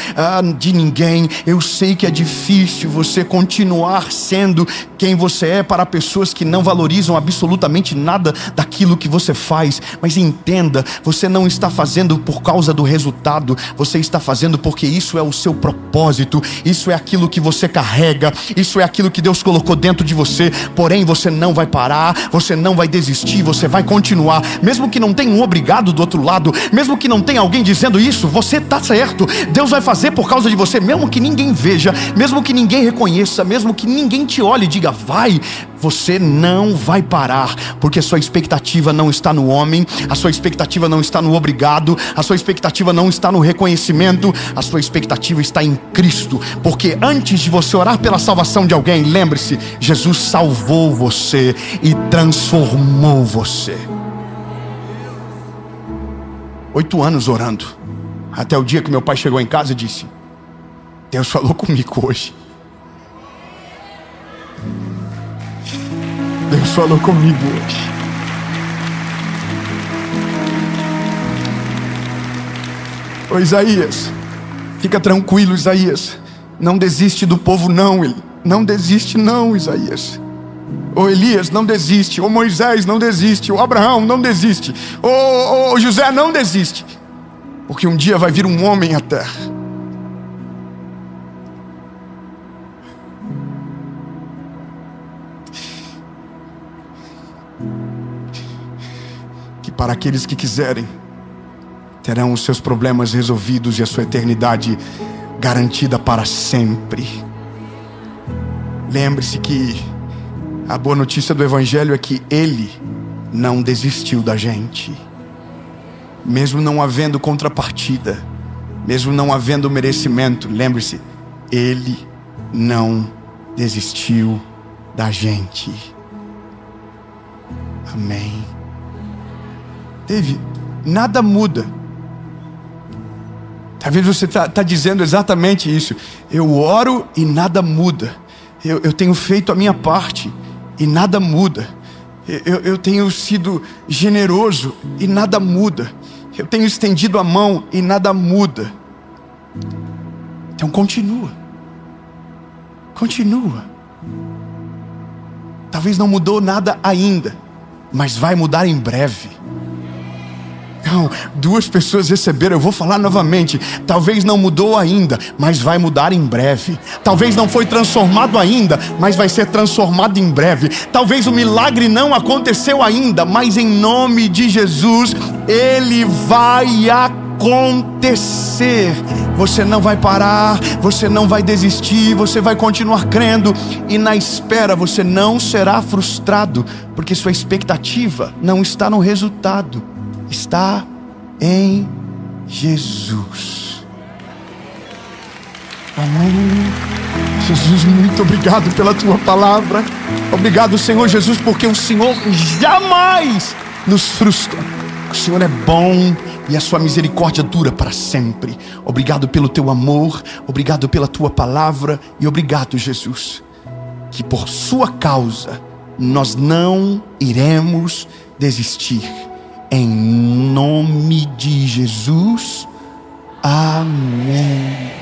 de ninguém. Eu sei que é difícil você continuar sendo quem você é para pessoas que não valorizam absolutamente nada daquilo que você faz. Mas entenda, você não está fazendo por causa do resultado, você está fazendo porque isso é o seu propósito, isso é aquilo que você carrega, Isso é aquilo que Deus colocou dentro de você. Porém, você não vai parar, você não vai desistir, você vai continuar. Mesmo que não tenha um obrigado do outro lado, mesmo que não tenha alguém dizendo isso, você está certo. Deus vai fazer por causa de você, mesmo que ninguém veja, mesmo que ninguém reconheça, mesmo que ninguém te olhe e diga vai. Você não vai parar, porque a sua expectativa não está no homem, a sua expectativa não está no obrigado, a sua expectativa não está no reconhecimento, a sua expectativa está em Cristo. Porque antes de você orar pela salvação de alguém, lembre-se, Jesus salvou você e transformou você. 8 anos orando, até o dia que meu pai chegou em casa e disse: Deus falou comigo hoje. Deus falou comigo hoje. Ô Isaías, fica tranquilo, Isaías. Não desiste do povo não, ele. Não desiste não, Isaías. Ô Elias, não desiste. Ô Moisés, não desiste. Ô Abraão, não desiste. Ô José, não desiste. Porque um dia vai vir um homem à terra. Para aqueles que quiserem, terão os seus problemas resolvidos e a sua eternidade garantida para sempre. Lembre-se que a boa notícia do Evangelho é que Ele não desistiu da gente. Mesmo não havendo contrapartida, mesmo não havendo merecimento, lembre-se, Ele não desistiu da gente. Amém. David, nada muda. Talvez você está dizendo exatamente isso. Eu oro e nada muda. Eu tenho feito a minha parte e nada muda. Eu tenho sido generoso e nada muda. Eu tenho estendido a mão e nada muda. Então continua. Continua. Talvez não mudou nada ainda, mas vai mudar em breve. Não, 2 pessoas receberam, eu vou falar novamente. Talvez não mudou ainda, mas vai mudar em breve. Talvez não foi transformado ainda, mas vai ser transformado em breve. Talvez o milagre não aconteceu ainda, mas em nome de Jesus, ele vai acontecer. Você não vai parar, você não vai desistir, você vai continuar crendo. E na espera você não será frustrado, porque sua expectativa não está no resultado, está em Jesus. Amém. Jesus, muito obrigado pela tua palavra. Obrigado, Senhor Jesus, porque o Senhor jamais nos frustra. O Senhor é bom e a sua misericórdia dura para sempre. Obrigado pelo teu amor, obrigado pela tua palavra e obrigado, Jesus, que por sua causa nós não iremos desistir. Em nome de Jesus, amém.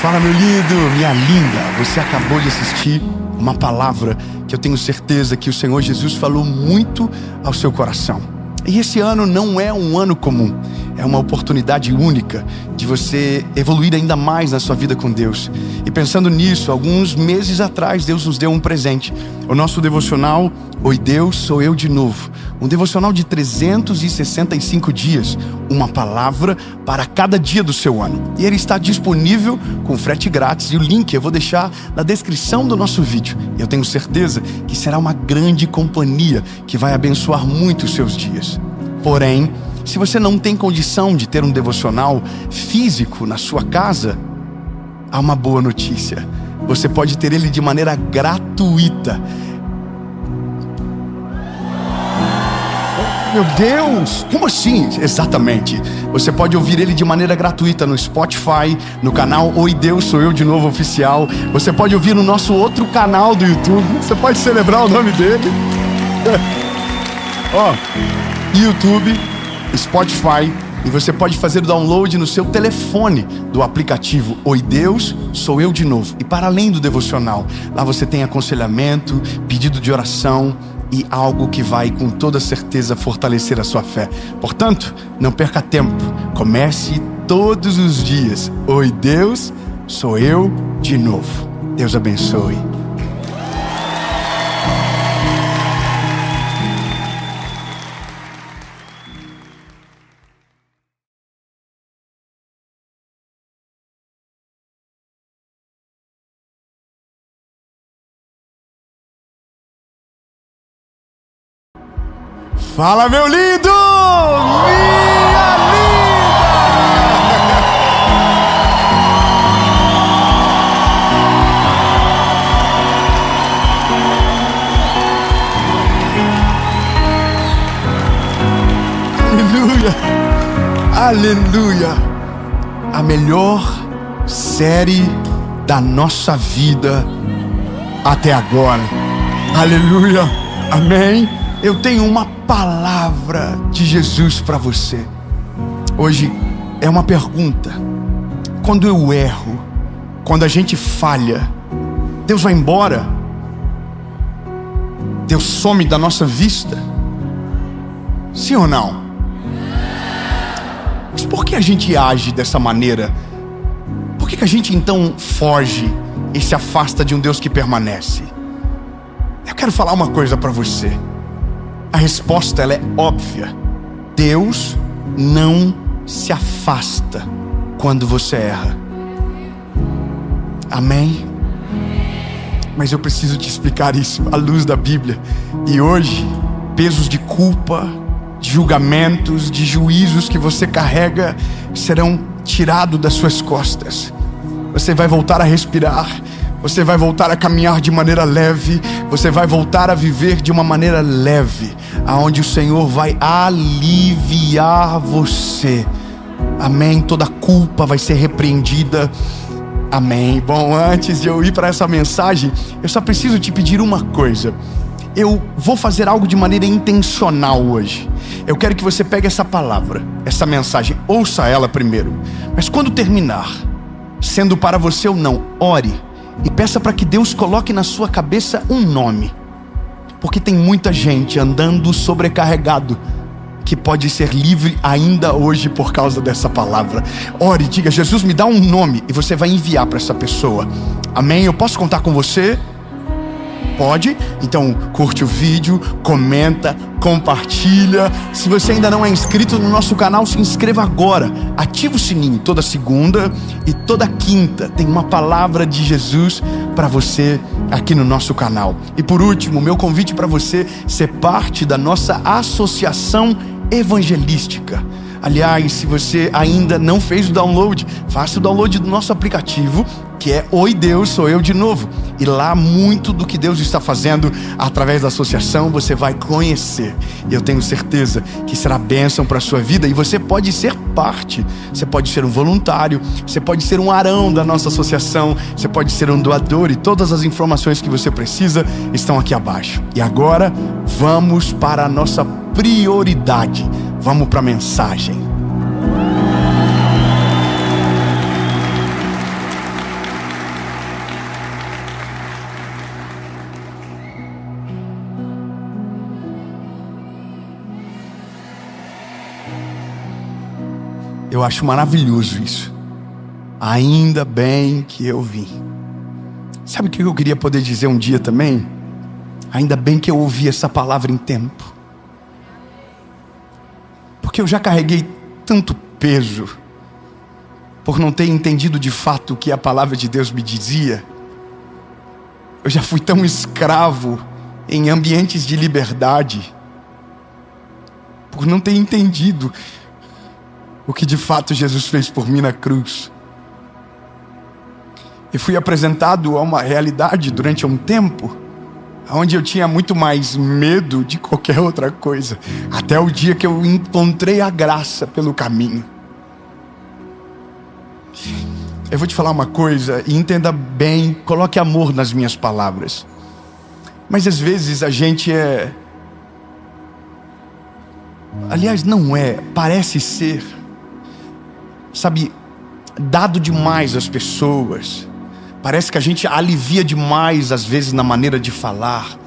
Fala, meu lindo, minha linda. Você acabou de assistir uma palavra que eu tenho certeza que o Senhor Jesus falou muito ao seu coração. E esse ano não é um ano comum. É uma oportunidade única de você evoluir ainda mais na sua vida com Deus. E pensando nisso, alguns meses atrás, Deus nos deu um presente. O nosso devocional, Oi Deus, Sou Eu de Novo. Um devocional de 365 dias. Uma palavra para cada dia do seu ano. E ele está disponível com frete grátis. E o link eu vou deixar na descrição do nosso vídeo. Eu tenho certeza que será uma grande companhia que vai abençoar muito os seus dias. Porém, se você não tem condição de ter um devocional físico na sua casa, há uma boa notícia. Você pode ter ele de maneira gratuita. Meu Deus, como assim? Exatamente. Você pode ouvir ele de maneira gratuita no Spotify, no canal Oi Deus, Sou Eu de Novo Oficial. Você pode ouvir no nosso outro canal do YouTube. Você pode celebrar o nome dele. YouTube, Spotify, e você pode fazer o download no seu telefone do aplicativo Oi Deus, Sou Eu de Novo. E para além do devocional, lá você tem aconselhamento, pedido de oração e algo que vai com toda certeza fortalecer a sua fé. Portanto, não perca tempo. Comece todos os dias. Oi, Deus, sou eu de novo. Deus abençoe. Fala, meu lindo! Minha linda! Aleluia! Aleluia! A melhor série da nossa vida até agora. Aleluia! Amém! Eu tenho uma palavra de Jesus para você. Hoje é uma pergunta. Quando eu erro, quando a gente falha, Deus vai embora? Deus some da nossa vista? Sim ou não? Mas por que a gente age dessa maneira? Por que a gente então foge e se afasta de um Deus que permanece? Eu quero falar uma coisa para você. A resposta ela é óbvia. Deus não se afasta quando você erra. Amém? Mas eu preciso te explicar isso à luz da Bíblia. E hoje, pesos de culpa, de julgamentos, de juízos que você carrega serão tirados das suas costas. Você vai voltar a respirar. Você vai voltar a caminhar de maneira leve. Você vai voltar a viver de uma maneira leve, aonde o Senhor vai aliviar você. Amém? Toda culpa vai ser repreendida. Amém? Bom, antes de eu ir para essa mensagem, eu só preciso te pedir uma coisa. Eu vou fazer algo de maneira intencional hoje. Eu quero que você pegue essa palavra, essa mensagem, ouça ela primeiro. Mas quando terminar, sendo para você ou não, ore e peça para que Deus coloque na sua cabeça um nome. Porque tem muita gente andando sobrecarregado que pode ser livre ainda hoje por causa dessa palavra. Ore, diga: Jesus, me dá um nome, e você vai enviar para essa pessoa. Amém? Eu posso contar com você? Pode? Então curte o vídeo, comenta, compartilha. Se você ainda não é inscrito no nosso canal, se inscreva agora. Ativa o sininho. Toda segunda e toda quinta tem uma palavra de Jesus para você aqui no nosso canal. E por último, meu convite para você ser parte da nossa associação evangelística. Aliás, se você ainda não fez o download, faça o download do nosso aplicativo, que é Oi, Deus, sou eu de novo. E lá muito do que Deus está fazendo através da associação você vai conhecer. E eu tenho certeza que será bênção para a sua vida. E você pode ser parte. Você pode ser um voluntário. Você pode ser um arão da nossa associação. Você pode ser um doador. E todas as informações que você precisa estão aqui abaixo. E agora vamos para a nossa prioridade. Vamos para a mensagem. Eu acho maravilhoso isso. Ainda bem que eu vim. Sabe o que eu queria poder dizer um dia também? Ainda bem que eu ouvi essa palavra em tempo. Porque eu já carreguei tanto peso por não ter entendido de fato o que a palavra de Deus me dizia. Eu já fui tão escravo em ambientes de liberdade por não ter entendido o que de fato Jesus fez por mim na cruz. E fui apresentado a uma realidade durante um tempo onde eu tinha muito mais medo de qualquer outra coisa, até o dia que eu encontrei a graça pelo caminho. Eu vou te falar uma coisa, e entenda bem, coloque amor nas minhas palavras. Mas às vezes a gente aliás não é, parece ser, sabe, dado demais às pessoas. Parece que a gente alivia demais às vezes na maneira de falar.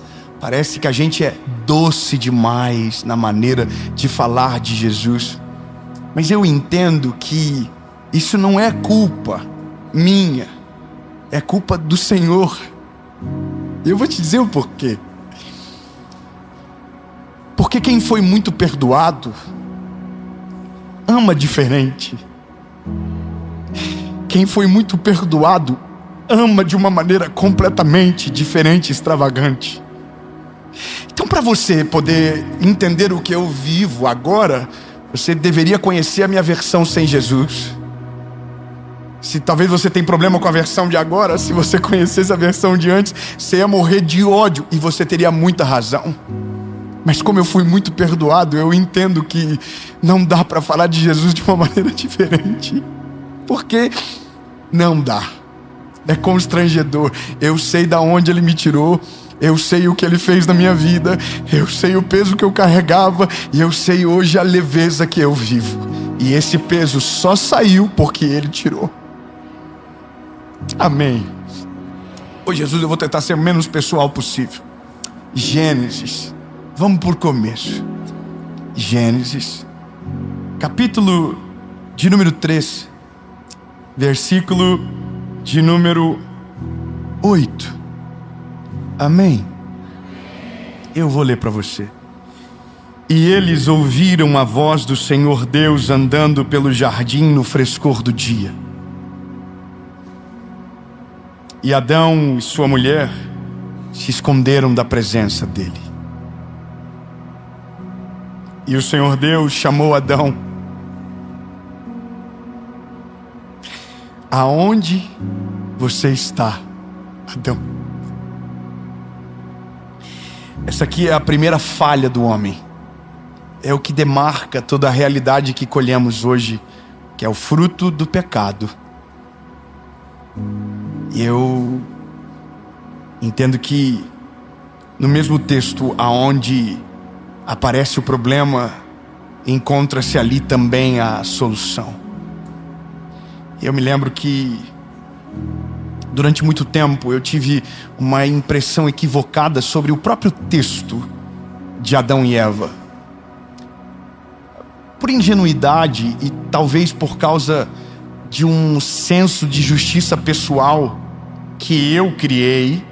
Parece que a gente é doce demais na maneira de falar de Jesus. Mas eu entendo que isso não é culpa minha, é culpa do Senhor. E eu vou te dizer o porquê. Porque quem foi muito perdoado ama diferente. Quem foi muito perdoado ama de uma maneira completamente diferente, extravagante. Então, para você poder entender o que eu vivo agora, você deveria conhecer a minha versão sem Jesus. Se talvez você tenha problema com a versão de agora, se você conhecesse a versão de antes, você ia morrer de ódio e você teria muita razão. Mas como eu fui muito perdoado, eu entendo que não dá para falar de Jesus de uma maneira diferente. Porque não dá. É constrangedor. Eu sei de onde Ele me tirou. Eu sei o que Ele fez na minha vida. Eu sei o peso que eu carregava. E eu sei hoje a leveza que eu vivo. E esse peso só saiu porque Ele tirou. Amém. Ô Jesus, eu vou tentar ser o menos pessoal possível. Gênesis. Vamos por começo. Gênesis. Capítulo de número 3. Versículo de número 8. Amém. Eu vou ler para você. E eles ouviram a voz do Senhor Deus andando pelo jardim no frescor do dia. E Adão e sua mulher se esconderam da presença dele. E o Senhor Deus chamou Adão. Aonde você está, Adão? Essa aqui é a primeira falha do homem. É o que demarca toda a realidade que colhemos hoje, que é o fruto do pecado. E eu entendo que no mesmo texto aonde aparece o problema, encontra-se ali também a solução. Eu me lembro que durante muito tempo eu tive uma impressão equivocada sobre o próprio texto de Adão e Eva. Por ingenuidade e talvez por causa de um senso de justiça pessoal que eu criei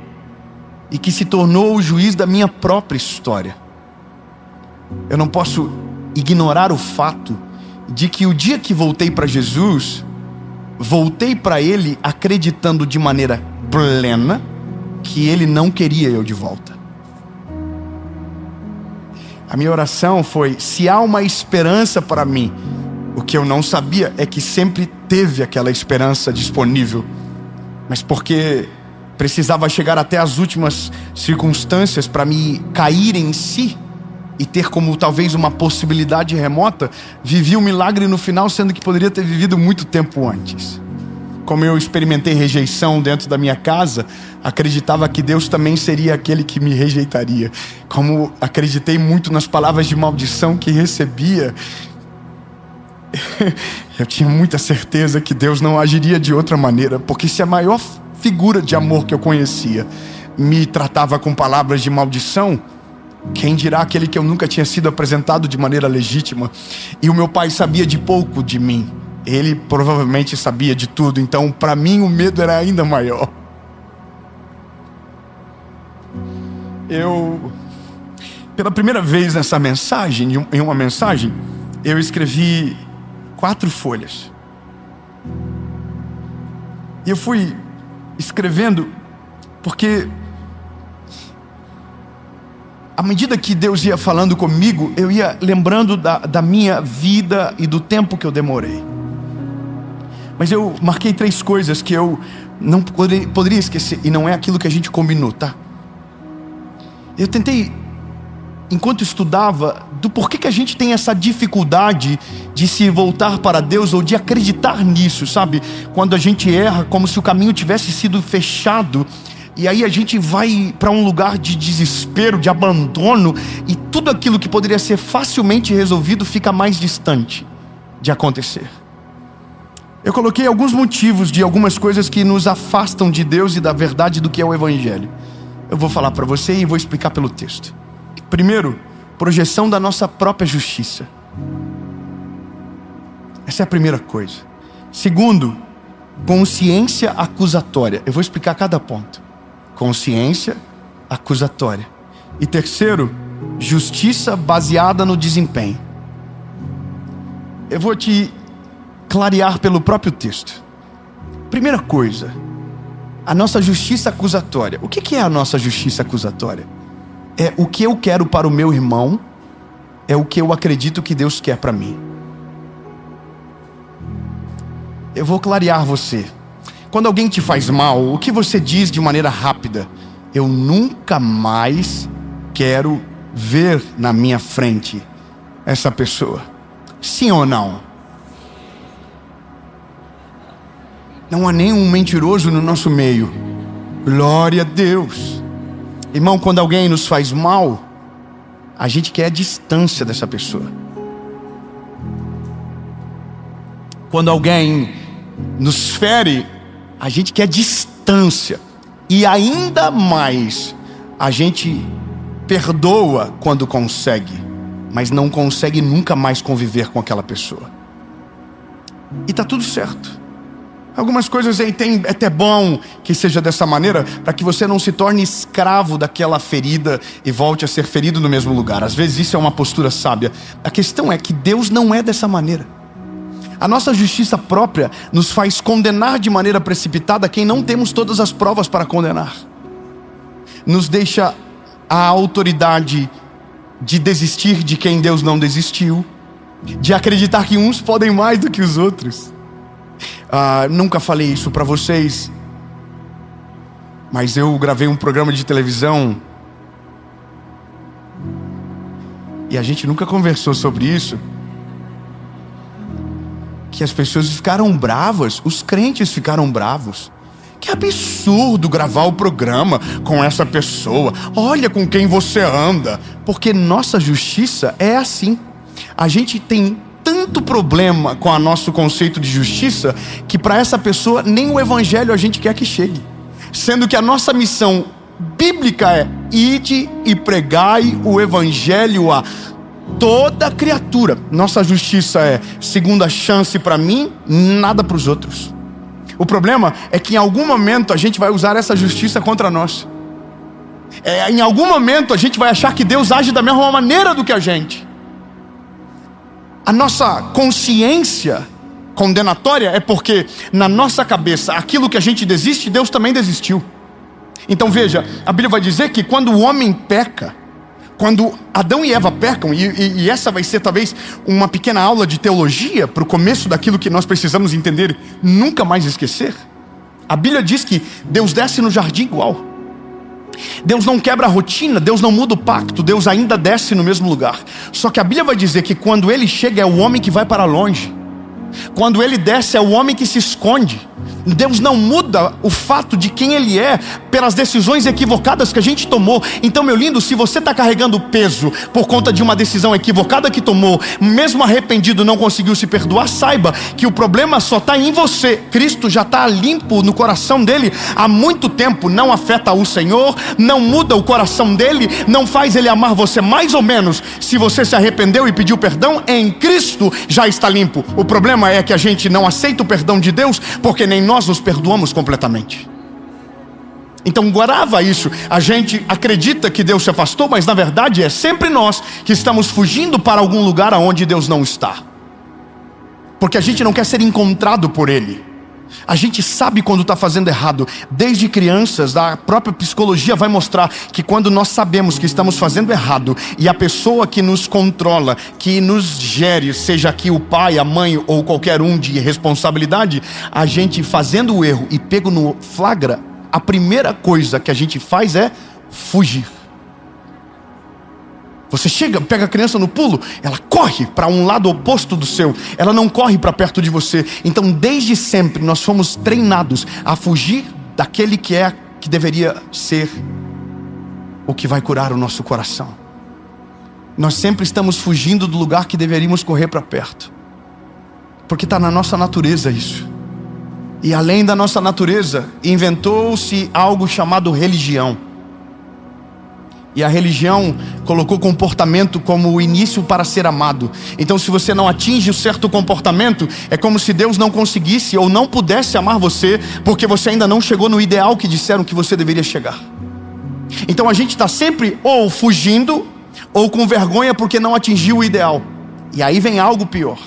e que se tornou o juiz da minha própria história. Eu não posso ignorar o fato de que o dia que voltei para Jesus, voltei para Ele acreditando de maneira plena que Ele não queria eu de volta. A minha oração foi: se há uma esperança para mim, o que eu não sabia é que sempre teve aquela esperança disponível, mas porque precisava chegar até as últimas circunstâncias para me cair em si e ter como talvez uma possibilidade remota, vivi o milagre no final, sendo que poderia ter vivido muito tempo antes. Como eu experimentei rejeição dentro da minha casa, acreditava que Deus também seria aquele que me rejeitaria. Como acreditei muito nas palavras de maldição que recebia, eu tinha muita certeza que Deus não agiria de outra maneira, porque se a maior figura de amor que eu conhecia me tratava com palavras de maldição, quem dirá aquele que eu nunca tinha sido apresentado de maneira legítima? E o meu pai sabia de pouco de mim. Ele provavelmente sabia de tudo. Então, para mim, o medo era ainda maior. Pela primeira vez nessa mensagem, em uma mensagem, eu escrevi 4 folhas. E eu fui escrevendo porque à medida que Deus ia falando comigo, eu ia lembrando da minha vida e do tempo que eu demorei. Mas eu marquei 3 coisas que eu não poderia esquecer. E não é aquilo que a gente combinou, tá? Eu tentei, enquanto estudava, do porquê que a gente tem essa dificuldade de se voltar para Deus ou de acreditar nisso, sabe? Quando a gente erra, como se o caminho tivesse sido fechado. E aí a gente vai para um lugar de desespero, de abandono, e tudo aquilo que poderia ser facilmente resolvido fica mais distante de acontecer. Eu coloquei alguns motivos de algumas coisas que nos afastam de Deus e da verdade do que é o Evangelho. eu vou falar para você e vou explicar pelo texto. Primeiro, projeção da nossa própria justiça. Essa é a primeira coisa. Segundo, consciência acusatória. Eu vou explicar cada ponto. Consciência acusatória. E terceiro, justiça baseada no desempenho. Eu vou te clarear pelo próprio texto. Primeira coisa, a nossa justiça acusatória. O que é a nossa justiça acusatória? É o que eu quero para o meu irmão, é o que eu acredito que Deus quer para mim. Eu vou clarear você. Quando alguém te faz mal, o que você diz de maneira rápida? Eu nunca mais quero ver na minha frente essa pessoa. Sim ou não? Não há nenhum mentiroso no nosso meio. Glória a Deus. Irmão, quando alguém nos faz mal, a gente quer a distância dessa pessoa. Quando alguém nos fere, a gente quer distância. E ainda mais, a gente perdoa quando consegue, mas não consegue nunca mais conviver com aquela pessoa. E tá tudo certo. Algumas coisas é até bom que seja dessa maneira, para que você não se torne escravo daquela ferida e volte a ser ferido no mesmo lugar. Às vezes isso é uma postura sábia. A questão é que Deus não é dessa maneira. A nossa justiça própria nos faz condenar de maneira precipitada quem não temos todas as provas para condenar. Nos deixa a autoridade de desistir de quem Deus não desistiu, de acreditar que uns podem mais do que os outros. Nunca falei isso para vocês, mas eu gravei um programa de televisão e a gente nunca conversou sobre isso. Que as pessoas ficaram bravas, os crentes ficaram bravos. Que absurdo gravar o programa com essa pessoa. Olha com quem você anda. Porque nossa justiça é assim. A gente tem tanto problema com o nosso conceito de justiça que para essa pessoa nem o evangelho a gente quer que chegue. Sendo que a nossa missão bíblica é: ide e pregai o evangelho a toda criatura. Nossa justiça é segunda chance para mim, nada para os outros. O problema é que em algum momento a gente vai usar essa justiça contra nós. Em algum momento a gente vai achar que Deus age da mesma maneira do que a gente. A nossa consciência condenatória é porque na nossa cabeça aquilo que a gente desiste, Deus também desistiu. Então veja, a Bíblia vai dizer que quando o homem peca, quando Adão e Eva pecam, e essa vai ser talvez uma pequena aula de teologia para o começo daquilo que nós precisamos entender, nunca mais esquecer. A Bíblia diz que Deus desce no jardim igual. Deus não quebra a rotina, Deus não muda o pacto, Deus ainda desce no mesmo lugar. Só que a Bíblia vai dizer que quando Ele chega é o homem que vai para longe. Quando Ele desce é o homem que se esconde. Deus não muda o fato de quem Ele é pelas decisões equivocadas que a gente tomou. Então, meu lindo, se você está carregando peso por conta de uma decisão equivocada que tomou, mesmo arrependido não conseguiu se perdoar, saiba que o problema só está em você. Cristo já está limpo no coração dele há muito tempo. Não afeta o Senhor, não muda o coração dele, não faz ele amar você mais ou menos. Se você se arrependeu e pediu perdão, em Cristo já está limpo. O problema é que a gente não aceita o perdão de Deus, porque nem nós nos perdoamos completamente. Então grava isso. A gente acredita que Deus se afastou, mas na verdade é sempre nós que estamos fugindo para algum lugar aonde Deus não está, porque a gente não quer ser encontrado por Ele. A gente sabe quando está fazendo errado. Desde crianças, a própria psicologia vai mostrar que quando nós sabemos que estamos fazendo errado, e a pessoa que nos controla, que nos gere, seja aqui o pai, a mãe ou qualquer um de responsabilidade, a gente fazendo o erro e pego no flagra, a primeira coisa que a gente faz é fugir. Você chega, pega a criança no pulo, ela corre para um lado oposto do seu, ela não corre para perto de você. Então desde sempre nós fomos treinados a fugir daquele que deveria ser o que vai curar o nosso coração. Nós sempre estamos fugindo do lugar que deveríamos correr para perto, porque está na nossa natureza isso. E além da nossa natureza, inventou-se algo chamado religião. E a religião colocou comportamento como o início para ser amado. Então, se você não atinge um certo comportamento, é como se Deus não conseguisse ou não pudesse amar você, porque você ainda não chegou no ideal que disseram que você deveria chegar. Então a gente está sempre ou fugindo, ou com vergonha porque não atingiu o ideal. E aí vem algo pior,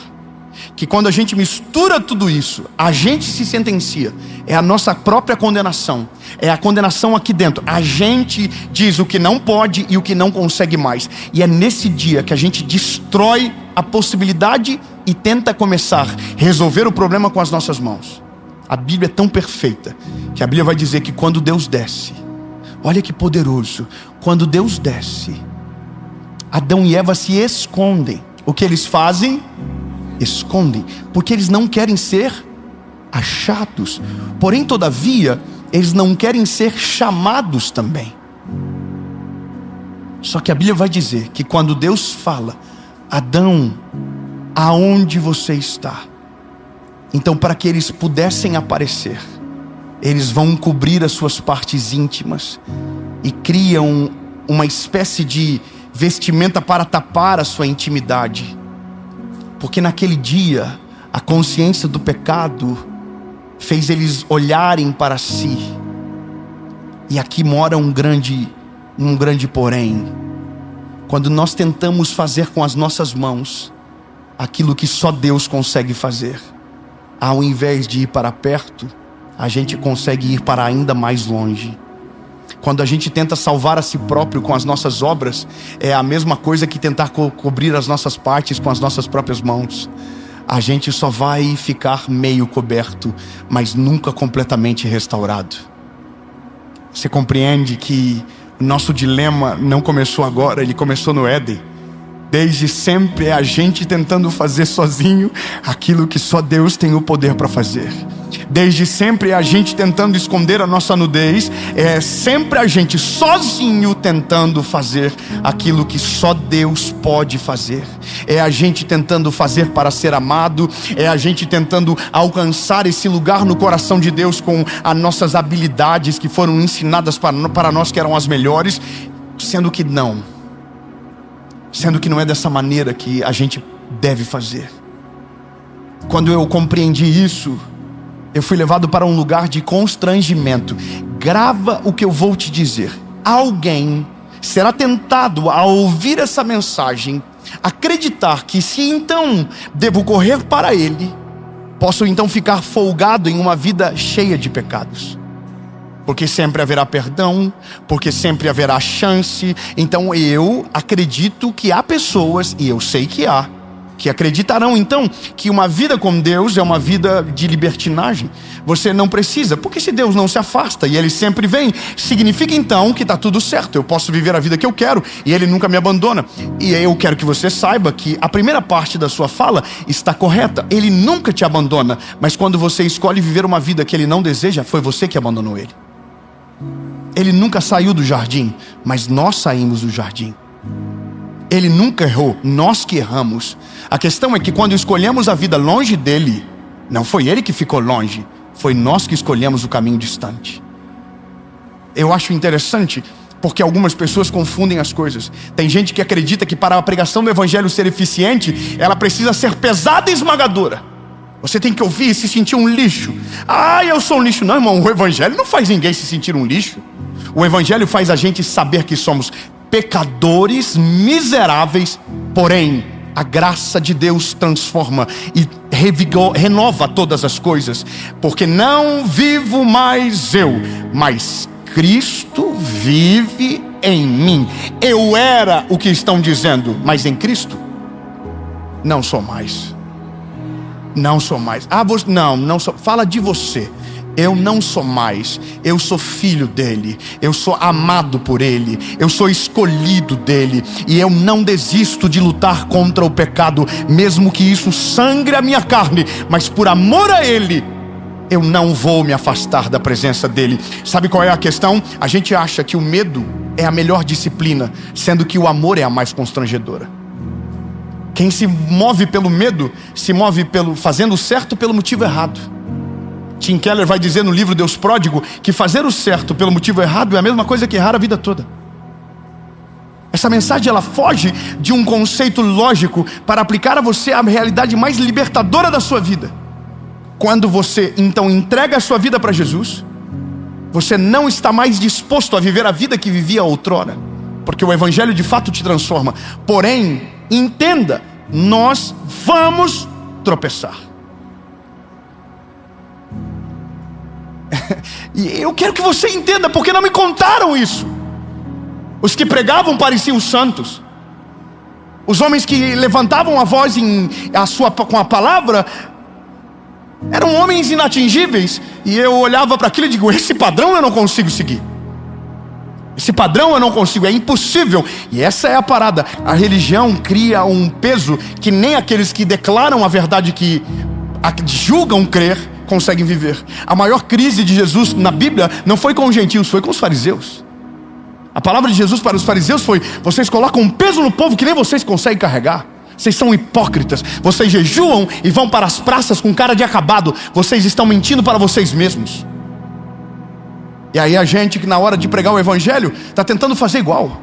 que quando a gente mistura tudo isso, a gente se sentencia. É a nossa própria condenação. É a condenação aqui dentro. A gente diz o que não pode e o que não consegue mais. E é nesse dia que a gente destrói a possibilidade e tenta começar a resolver o problema com as nossas mãos. A Bíblia é tão perfeita que a Bíblia vai dizer que quando Deus desce, olha que poderoso, quando Deus desce, Adão e Eva se escondem. O que eles fazem? Escondem, porque eles não querem ser achados. Porém, todavia, eles não querem ser chamados também. Só que a Bíblia vai dizer que quando Deus fala: Adão, aonde você está? Então, para que eles pudessem aparecer, eles vão cobrir as suas partes íntimas e criam uma espécie de vestimenta para tapar a sua intimidade. Porque naquele dia, a consciência do pecado fez eles olharem para si. E aqui mora um grande porém. Quando nós tentamos fazer com as nossas mãos aquilo que só Deus consegue fazer, ao invés de ir para perto, a gente consegue ir para ainda mais longe. Quando a gente tenta salvar a si próprio com as nossas obras, é a mesma coisa que tentar cobrir as nossas partes com as nossas próprias mãos. A gente só vai ficar meio coberto, mas nunca completamente restaurado. Você compreende que o nosso dilema não começou agora, ele começou no Éden. Desde sempre é a gente tentando fazer sozinho aquilo que só Deus tem o poder para fazer. Desde sempre é a gente tentando esconder a nossa nudez. É sempre a gente sozinho tentando fazer aquilo que só Deus pode fazer. É a gente tentando fazer para ser amado. É a gente tentando alcançar esse lugar no coração de Deus com as nossas habilidades que foram ensinadas para nós, que eram as melhores. Sendo que não é dessa maneira que a gente deve fazer. Quando eu compreendi isso, eu fui levado para um lugar de constrangimento. Grava o que eu vou te dizer. Alguém será tentado a ouvir essa mensagem, acreditar que se então devo correr para Ele, posso então ficar folgado em uma vida cheia de pecados. Porque sempre haverá perdão, porque sempre haverá chance. Então eu acredito que há pessoas, e eu sei que há, que acreditarão então que uma vida com Deus é uma vida de libertinagem. Você não precisa, porque se Deus não se afasta e Ele sempre vem, significa então que está tudo certo. Eu posso viver a vida que eu quero e Ele nunca me abandona. E eu quero que você saiba que a primeira parte da sua fala está correta. Ele nunca te abandona, mas quando você escolhe viver uma vida que Ele não deseja, foi você que abandonou Ele. Ele nunca saiu do jardim, mas nós saímos do jardim. Ele nunca errou, nós que erramos. A questão é que quando escolhemos a vida longe dele, não foi Ele que ficou longe, foi nós que escolhemos o caminho distante. Eu acho interessante porque algumas pessoas confundem as coisas. Tem gente que acredita que para a pregação do Evangelho ser eficiente, ela precisa ser pesada e esmagadora. Você tem que ouvir e se sentir um lixo. Ah, eu sou um lixo. Não, irmão, o Evangelho não faz ninguém se sentir um lixo. O Evangelho faz a gente saber que somos pecadores, miseráveis. Porém, a graça de Deus transforma e renova todas as coisas. Porque não vivo mais eu, mas Cristo vive em mim. Eu era o que estão dizendo, mas em Cristo não sou mais. Não sou mais. Não sou. Fala de você. Eu não sou mais. Eu sou filho dele. Eu sou amado por ele. Eu sou escolhido dele. E eu não desisto de lutar contra o pecado, mesmo que isso sangre a minha carne. Mas por amor a ele, eu não vou me afastar da presença dele. Sabe qual é a questão? A gente acha que o medo é a melhor disciplina, sendo que o amor é a mais constrangedora. Quem se move pelo medo, se move fazendo o certo pelo motivo errado. Tim Keller vai dizer no livro Deus Pródigo que fazer o certo pelo motivo errado é a mesma coisa que errar a vida toda. Essa mensagem ela foge de um conceito lógico para aplicar a você a realidade mais libertadora da sua vida. Quando você então entrega a sua vida para Jesus, você não está mais disposto a viver a vida que vivia outrora, porque o Evangelho de fato te transforma. Porém, entenda, nós vamos tropeçar. E eu quero que você entenda, porque não me contaram isso. Os que pregavam pareciam santos. Os homens que levantavam a voz com a palavra eram homens inatingíveis. E eu olhava para aquilo e digo: esse padrão eu não consigo seguir. Esse padrão eu não consigo, é impossível. E essa é a parada. A religião cria um peso que nem aqueles que declaram a verdade, que julgam crer, conseguem viver. A maior crise de Jesus na Bíblia não foi com os gentios, foi com os fariseus. A palavra de Jesus para os fariseus foi: vocês colocam um peso no povo que nem vocês conseguem carregar. Vocês são hipócritas. Vocês jejuam e vão para as praças com cara de acabado. Vocês estão mentindo para vocês mesmos. E aí a gente que na hora de pregar o Evangelho está tentando fazer igual.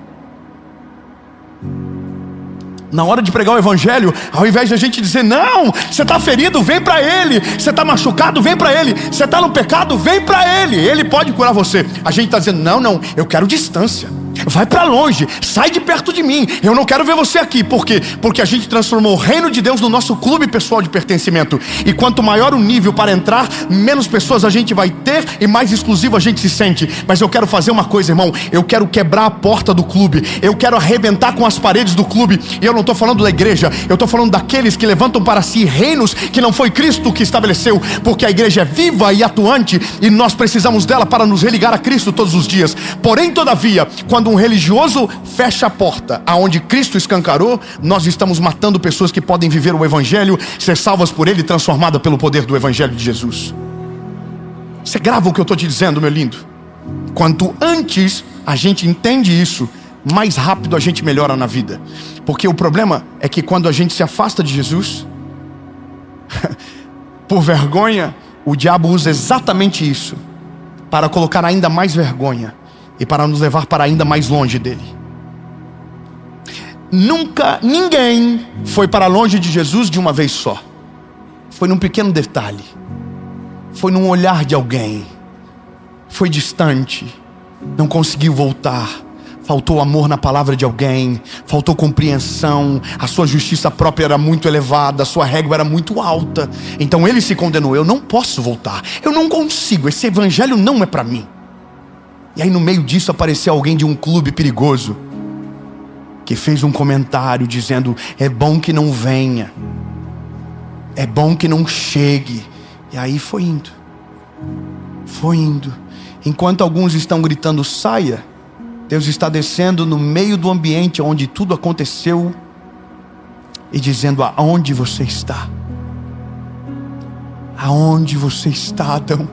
Na hora de pregar o Evangelho, ao invés de a gente dizer: não, você está ferido, vem para Ele. Você está machucado, vem para Ele. Você está no pecado, vem para Ele. Ele pode curar você. A gente está dizendo: não, eu quero distância. Vai para longe, sai de perto de mim. Eu não quero ver você aqui. Por quê? Porque a gente transformou o reino de Deus no nosso clube pessoal de pertencimento. E quanto maior o nível para entrar, menos pessoas a gente vai ter e mais exclusivo a gente se sente. Mas eu quero fazer uma coisa, irmão. Eu quero quebrar a porta do clube. Eu quero arrebentar com as paredes do clube. E eu não estou falando da igreja, eu estou falando daqueles que levantam para si reinos que não foi Cristo que estabeleceu. Porque a igreja é viva e atuante, e nós precisamos dela para nos religar a Cristo todos os dias. Porém, todavia, quando um religioso fecha a porta aonde Cristo escancarou, nós estamos matando pessoas que podem viver o Evangelho, ser salvas por Ele, transformadas pelo poder do Evangelho de Jesus. Você grava o que eu estou te dizendo, meu lindo? Quanto antes a gente entende isso, mais rápido a gente melhora na vida. Porque o problema é que quando a gente se afasta de Jesus, por vergonha, o diabo usa exatamente isso para colocar ainda mais vergonha e para nos levar para ainda mais longe dele. Nunca ninguém foi para longe de Jesus de uma vez só. Foi num pequeno detalhe, foi num olhar de alguém, foi distante, não conseguiu voltar. Faltou amor na palavra de alguém, faltou compreensão, a sua justiça própria era muito elevada, a sua régua era muito alta. Então ele se condenou: eu não posso voltar, eu não consigo, esse evangelho não é para mim. E aí no meio disso apareceu alguém de um clube perigoso, que fez um comentário dizendo: é bom que não venha, é bom que não chegue. E aí foi indo. Enquanto alguns estão gritando: saia, Deus está descendo no meio do ambiente onde tudo aconteceu e dizendo: aonde você está? Aonde você está, Adão?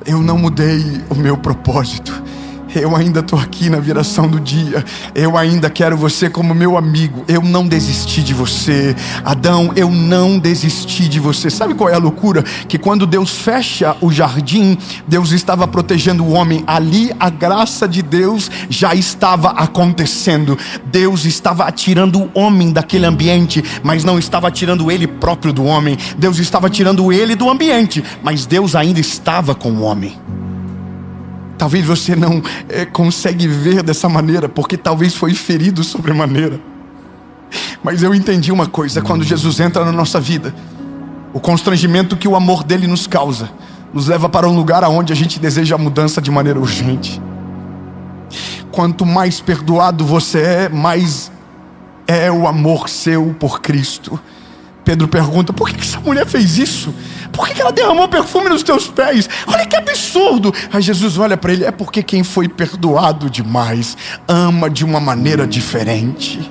Eu não mudei o meu propósito. Eu ainda estou aqui na viração do dia. Eu ainda quero você como meu amigo. Eu não desisti de você, Adão. Eu não desisti de você. Sabe qual é a loucura? Que quando Deus fecha o jardim, Deus estava protegendo o homem. Ali a graça de Deus já estava acontecendo. Deus estava tirando o homem daquele ambiente, mas não estava tirando ele próprio do homem. Deus estava tirando ele do ambiente, mas Deus ainda estava com o homem. Talvez você não consegue ver dessa maneira, porque talvez foi ferido sobremaneira. Mas eu entendi uma coisa: quando Jesus entra na nossa vida, o constrangimento que o amor dele nos causa, nos leva para um lugar onde a gente deseja a mudança de maneira urgente. Quanto mais perdoado você é, mais é o amor seu por Cristo. Pedro pergunta: por que essa mulher fez isso? Por que ela derramou perfume nos teus pés? Olha que absurdo. Aí Jesus olha para ele: é porque quem foi perdoado demais ama de uma maneira diferente.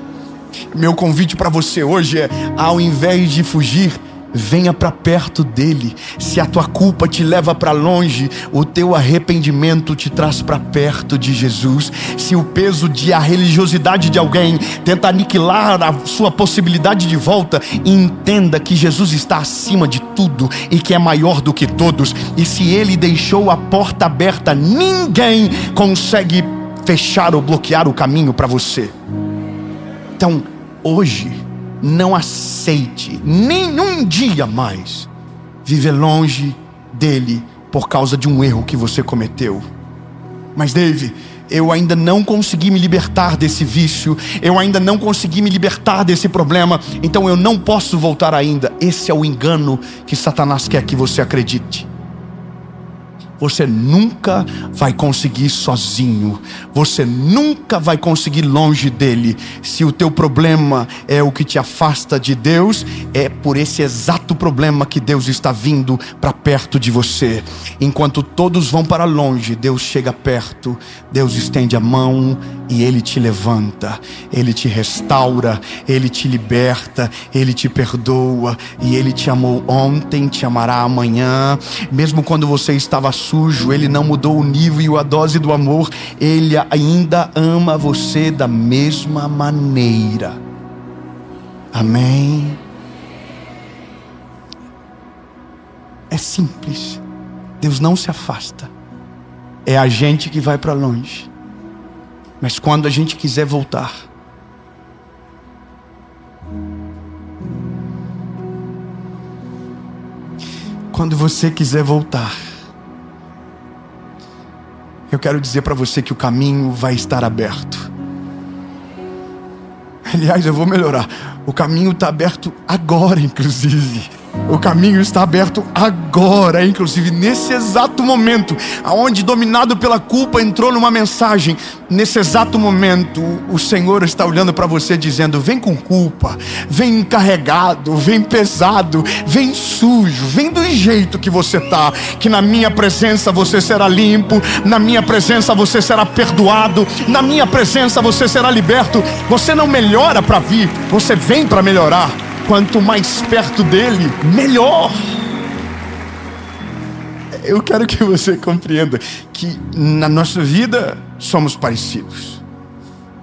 Meu convite para você hoje é: ao invés de fugir, venha para perto dele. Se a tua culpa te leva para longe, o teu arrependimento te traz para perto de Jesus. Se o peso de a religiosidade de alguém tenta aniquilar a sua possibilidade de volta, entenda que Jesus está acima de tudo e que é maior do que todos. E se ele deixou a porta aberta, ninguém consegue fechar ou bloquear o caminho para você. Então, hoje, não aceite nenhum dia mais viver longe dele por causa de um erro que você cometeu. Mas Dave, eu ainda não consegui me libertar desse vício, eu ainda não consegui me libertar desse problema, então eu não posso voltar ainda. Esse é o engano que Satanás quer que você acredite. Você nunca vai conseguir sozinho. Você nunca vai conseguir longe dele. Se o teu problema é o que te afasta de Deus, é por esse exato problema que Deus está vindo para perto de você. Enquanto todos vão para longe, Deus chega perto. Deus estende a mão e Ele te levanta. Ele te restaura, Ele te liberta, Ele te perdoa. E Ele te amou ontem, te amará amanhã. Mesmo quando você estava sujo, Ele não mudou o nível e a dose do amor. Ele ainda ama você da mesma maneira. Amém? É simples. Deus não se afasta. É a gente que vai para longe. Mas quando a gente quiser voltar, quando você quiser voltar, eu quero dizer para você que o caminho vai estar aberto. Aliás, eu vou melhorar. O caminho está aberto agora, inclusive. O caminho está aberto agora, inclusive nesse exato momento, aonde dominado pela culpa entrou numa mensagem. Nesse exato momento, o Senhor está olhando para você dizendo: vem com culpa, vem carregado, vem pesado, vem sujo, vem do jeito que você está, que na minha presença você será limpo, na minha presença você será perdoado, na minha presença você será liberto. Você não melhora para vir, você vem para melhorar. Quanto mais perto dele, melhor. Eu quero que você compreenda que na nossa vida somos parecidos.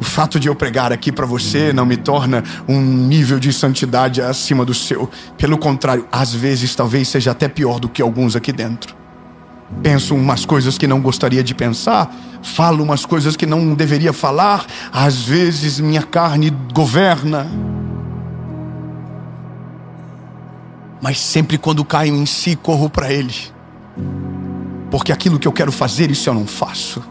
O fato de eu pregar aqui para você não me torna um nível de santidade acima do seu. Pelo contrário, às vezes talvez seja até pior do que alguns aqui dentro. Penso umas coisas que não gostaria de pensar, falo umas coisas que não deveria falar. Às vezes minha carne governa. Mas sempre quando caio em si, corro para Ele. Porque aquilo que eu quero fazer, isso eu não faço.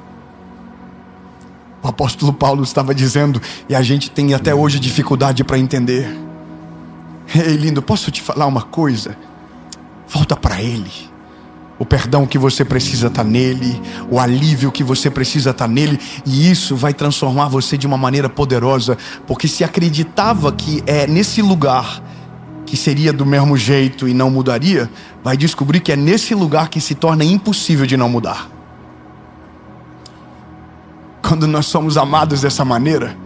O apóstolo Paulo estava dizendo, e a gente tem até hoje dificuldade para entender. Ei, lindo, posso te falar uma coisa? Volta para Ele. O perdão que você precisa está nele, o alívio que você precisa está nele, e isso vai transformar você de uma maneira poderosa. Porque se acreditava que é nesse lugar que seria do mesmo jeito e não mudaria, vai descobrir que é nesse lugar que se torna impossível de não mudar. Quando nós somos amados dessa maneira,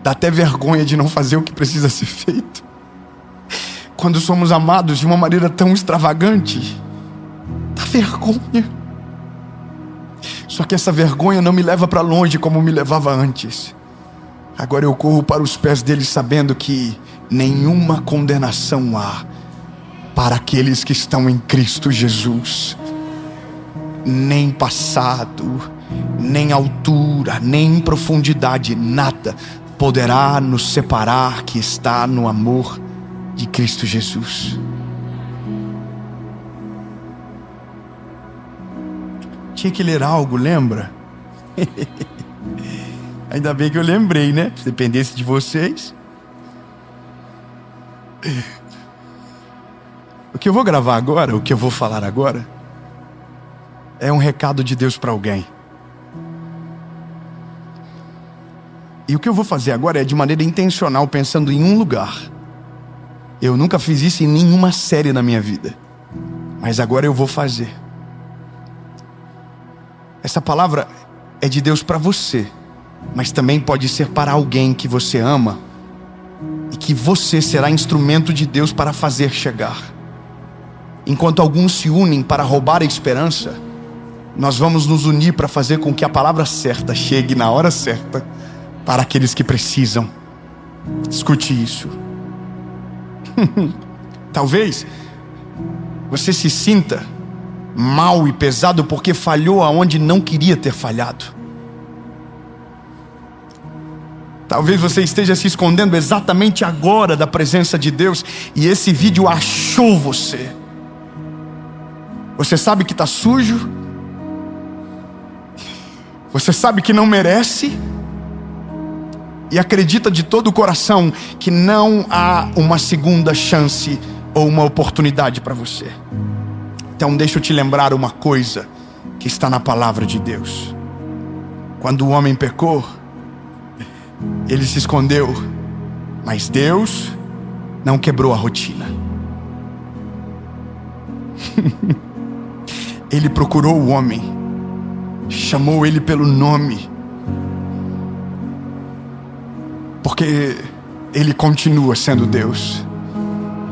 dá até vergonha de não fazer o que precisa ser feito. Quando somos amados de uma maneira tão extravagante, dá vergonha. Só que essa vergonha não me leva para longe como me levava antes. Agora eu corro para os pés dele sabendo que nenhuma condenação há para aqueles que estão em Cristo Jesus. Nem passado, nem altura, nem profundidade, nada poderá nos separar que está no amor de Cristo Jesus. Tinha que ler algo, lembra? Ainda bem que eu lembrei, né? Se dependesse de vocês. O que eu vou gravar agora, o que eu vou falar agora, é um recado de Deus para alguém. E o que eu vou fazer agora é de maneira intencional, pensando em um lugar. Eu nunca fiz isso em nenhuma série na minha vida, mas agora eu vou fazer. Essa palavra é de Deus para você, mas também pode ser para alguém que você ama e que você será instrumento de Deus para fazer chegar. enquanto alguns se unem para roubar a esperança, nós vamos nos unir para fazer com que a palavra certa chegue na hora certa para aqueles que precisam. Escute isso. Talvez você se sinta mal e pesado porque falhou aonde não queria ter falhado. Talvez você esteja se escondendo exatamente agora da presença de Deus e esse vídeo achou você. Você sabe que está sujo, você sabe que não merece e acredita de todo o coração que não há uma segunda chance ou uma oportunidade para você. Então deixa eu te lembrar uma coisa que está na palavra de Deus. Quando o homem pecou, ele se escondeu, mas Deus não quebrou a rotina. Ele procurou o homem, chamou ele pelo nome, porque ele continua sendo Deus.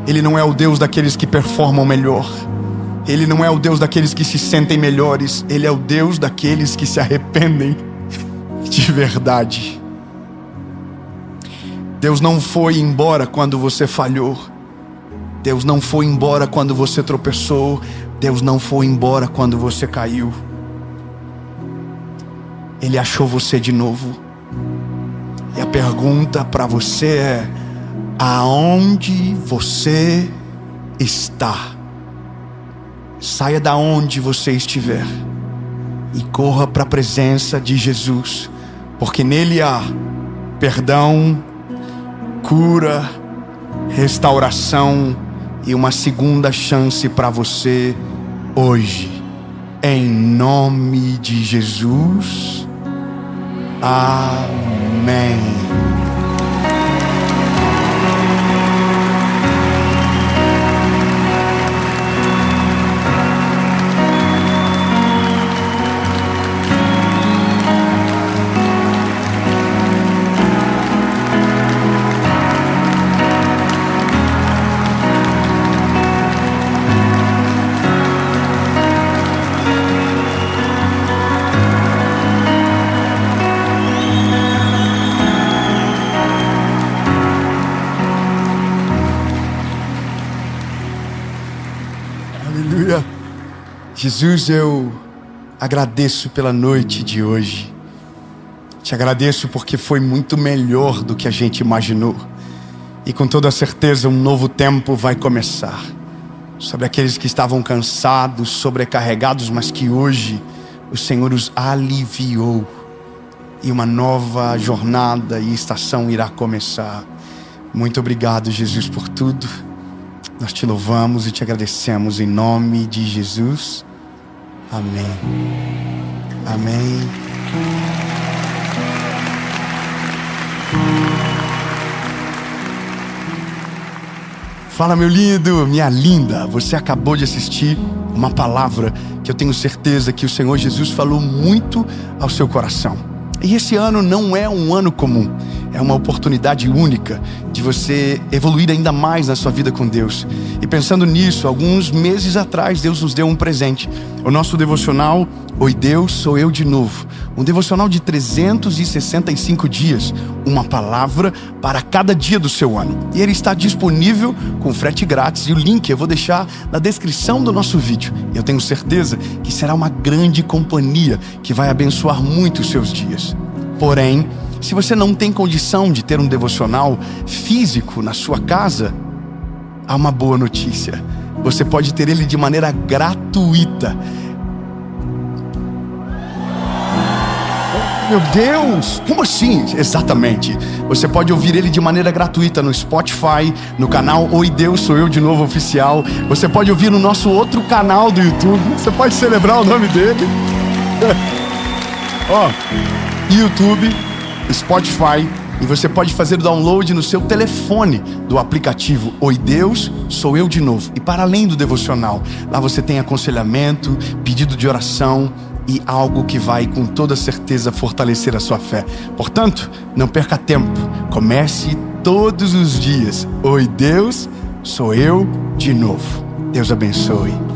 Ele não é o Deus daqueles que performam melhor. Ele não é o Deus daqueles que se sentem melhores. Ele é o Deus daqueles que se arrependem de verdade. Deus não foi embora quando você falhou. Deus não foi embora quando você tropeçou. Deus não foi embora quando você caiu. Ele achou você de novo. E a pergunta para você é: aonde você está? Saia da onde você estiver e corra para a presença de Jesus, porque nele há perdão, cura, restauração e uma segunda chance para você hoje. Em nome de Jesus. Amém. Aleluia. Jesus, eu agradeço pela noite de hoje. Te agradeço porque foi muito melhor do que a gente imaginou. E com toda certeza um novo tempo vai começar. Sobre aqueles que estavam cansados, sobrecarregados, mas que hoje o Senhor os aliviou. E uma nova jornada e estação irá começar. Muito obrigado, Jesus, por tudo. Nós te louvamos e te agradecemos em nome de Jesus. Amém. Amém. Fala, meu lindo, minha linda. Você acabou de assistir uma palavra que eu tenho certeza que o Senhor Jesus falou muito ao seu coração. E esse ano não é um ano comum. É uma oportunidade única de você evoluir ainda mais na sua vida com Deus. E pensando nisso, alguns meses atrás, Deus nos deu um presente. O nosso devocional, Oi Deus, Sou Eu de Novo. Um devocional de 365 dias. Uma palavra para cada dia do seu ano. E ele está disponível com frete grátis. E o link eu vou deixar na descrição do nosso vídeo. Eu tenho certeza que será uma grande companhia que vai abençoar muito os seus dias. Porém, se você não tem condição de ter um devocional físico na sua casa, há uma boa notícia. Você pode ter ele de maneira gratuita. Meu Deus, como assim? Exatamente. Você pode ouvir ele de maneira gratuita no Spotify, no canal Oi Deus, Sou Eu de Novo Oficial. Você pode ouvir no nosso outro canal do YouTube. Você pode celebrar o nome dele. YouTube, Spotify, e você pode fazer o download no seu telefone do aplicativo Oi Deus, Sou Eu de Novo. E para além do devocional, lá você tem aconselhamento, pedido de oração e algo que vai com toda certeza fortalecer a sua fé. Portanto, não perca tempo. Comece todos os dias. Oi Deus, Sou Eu de Novo. Deus abençoe.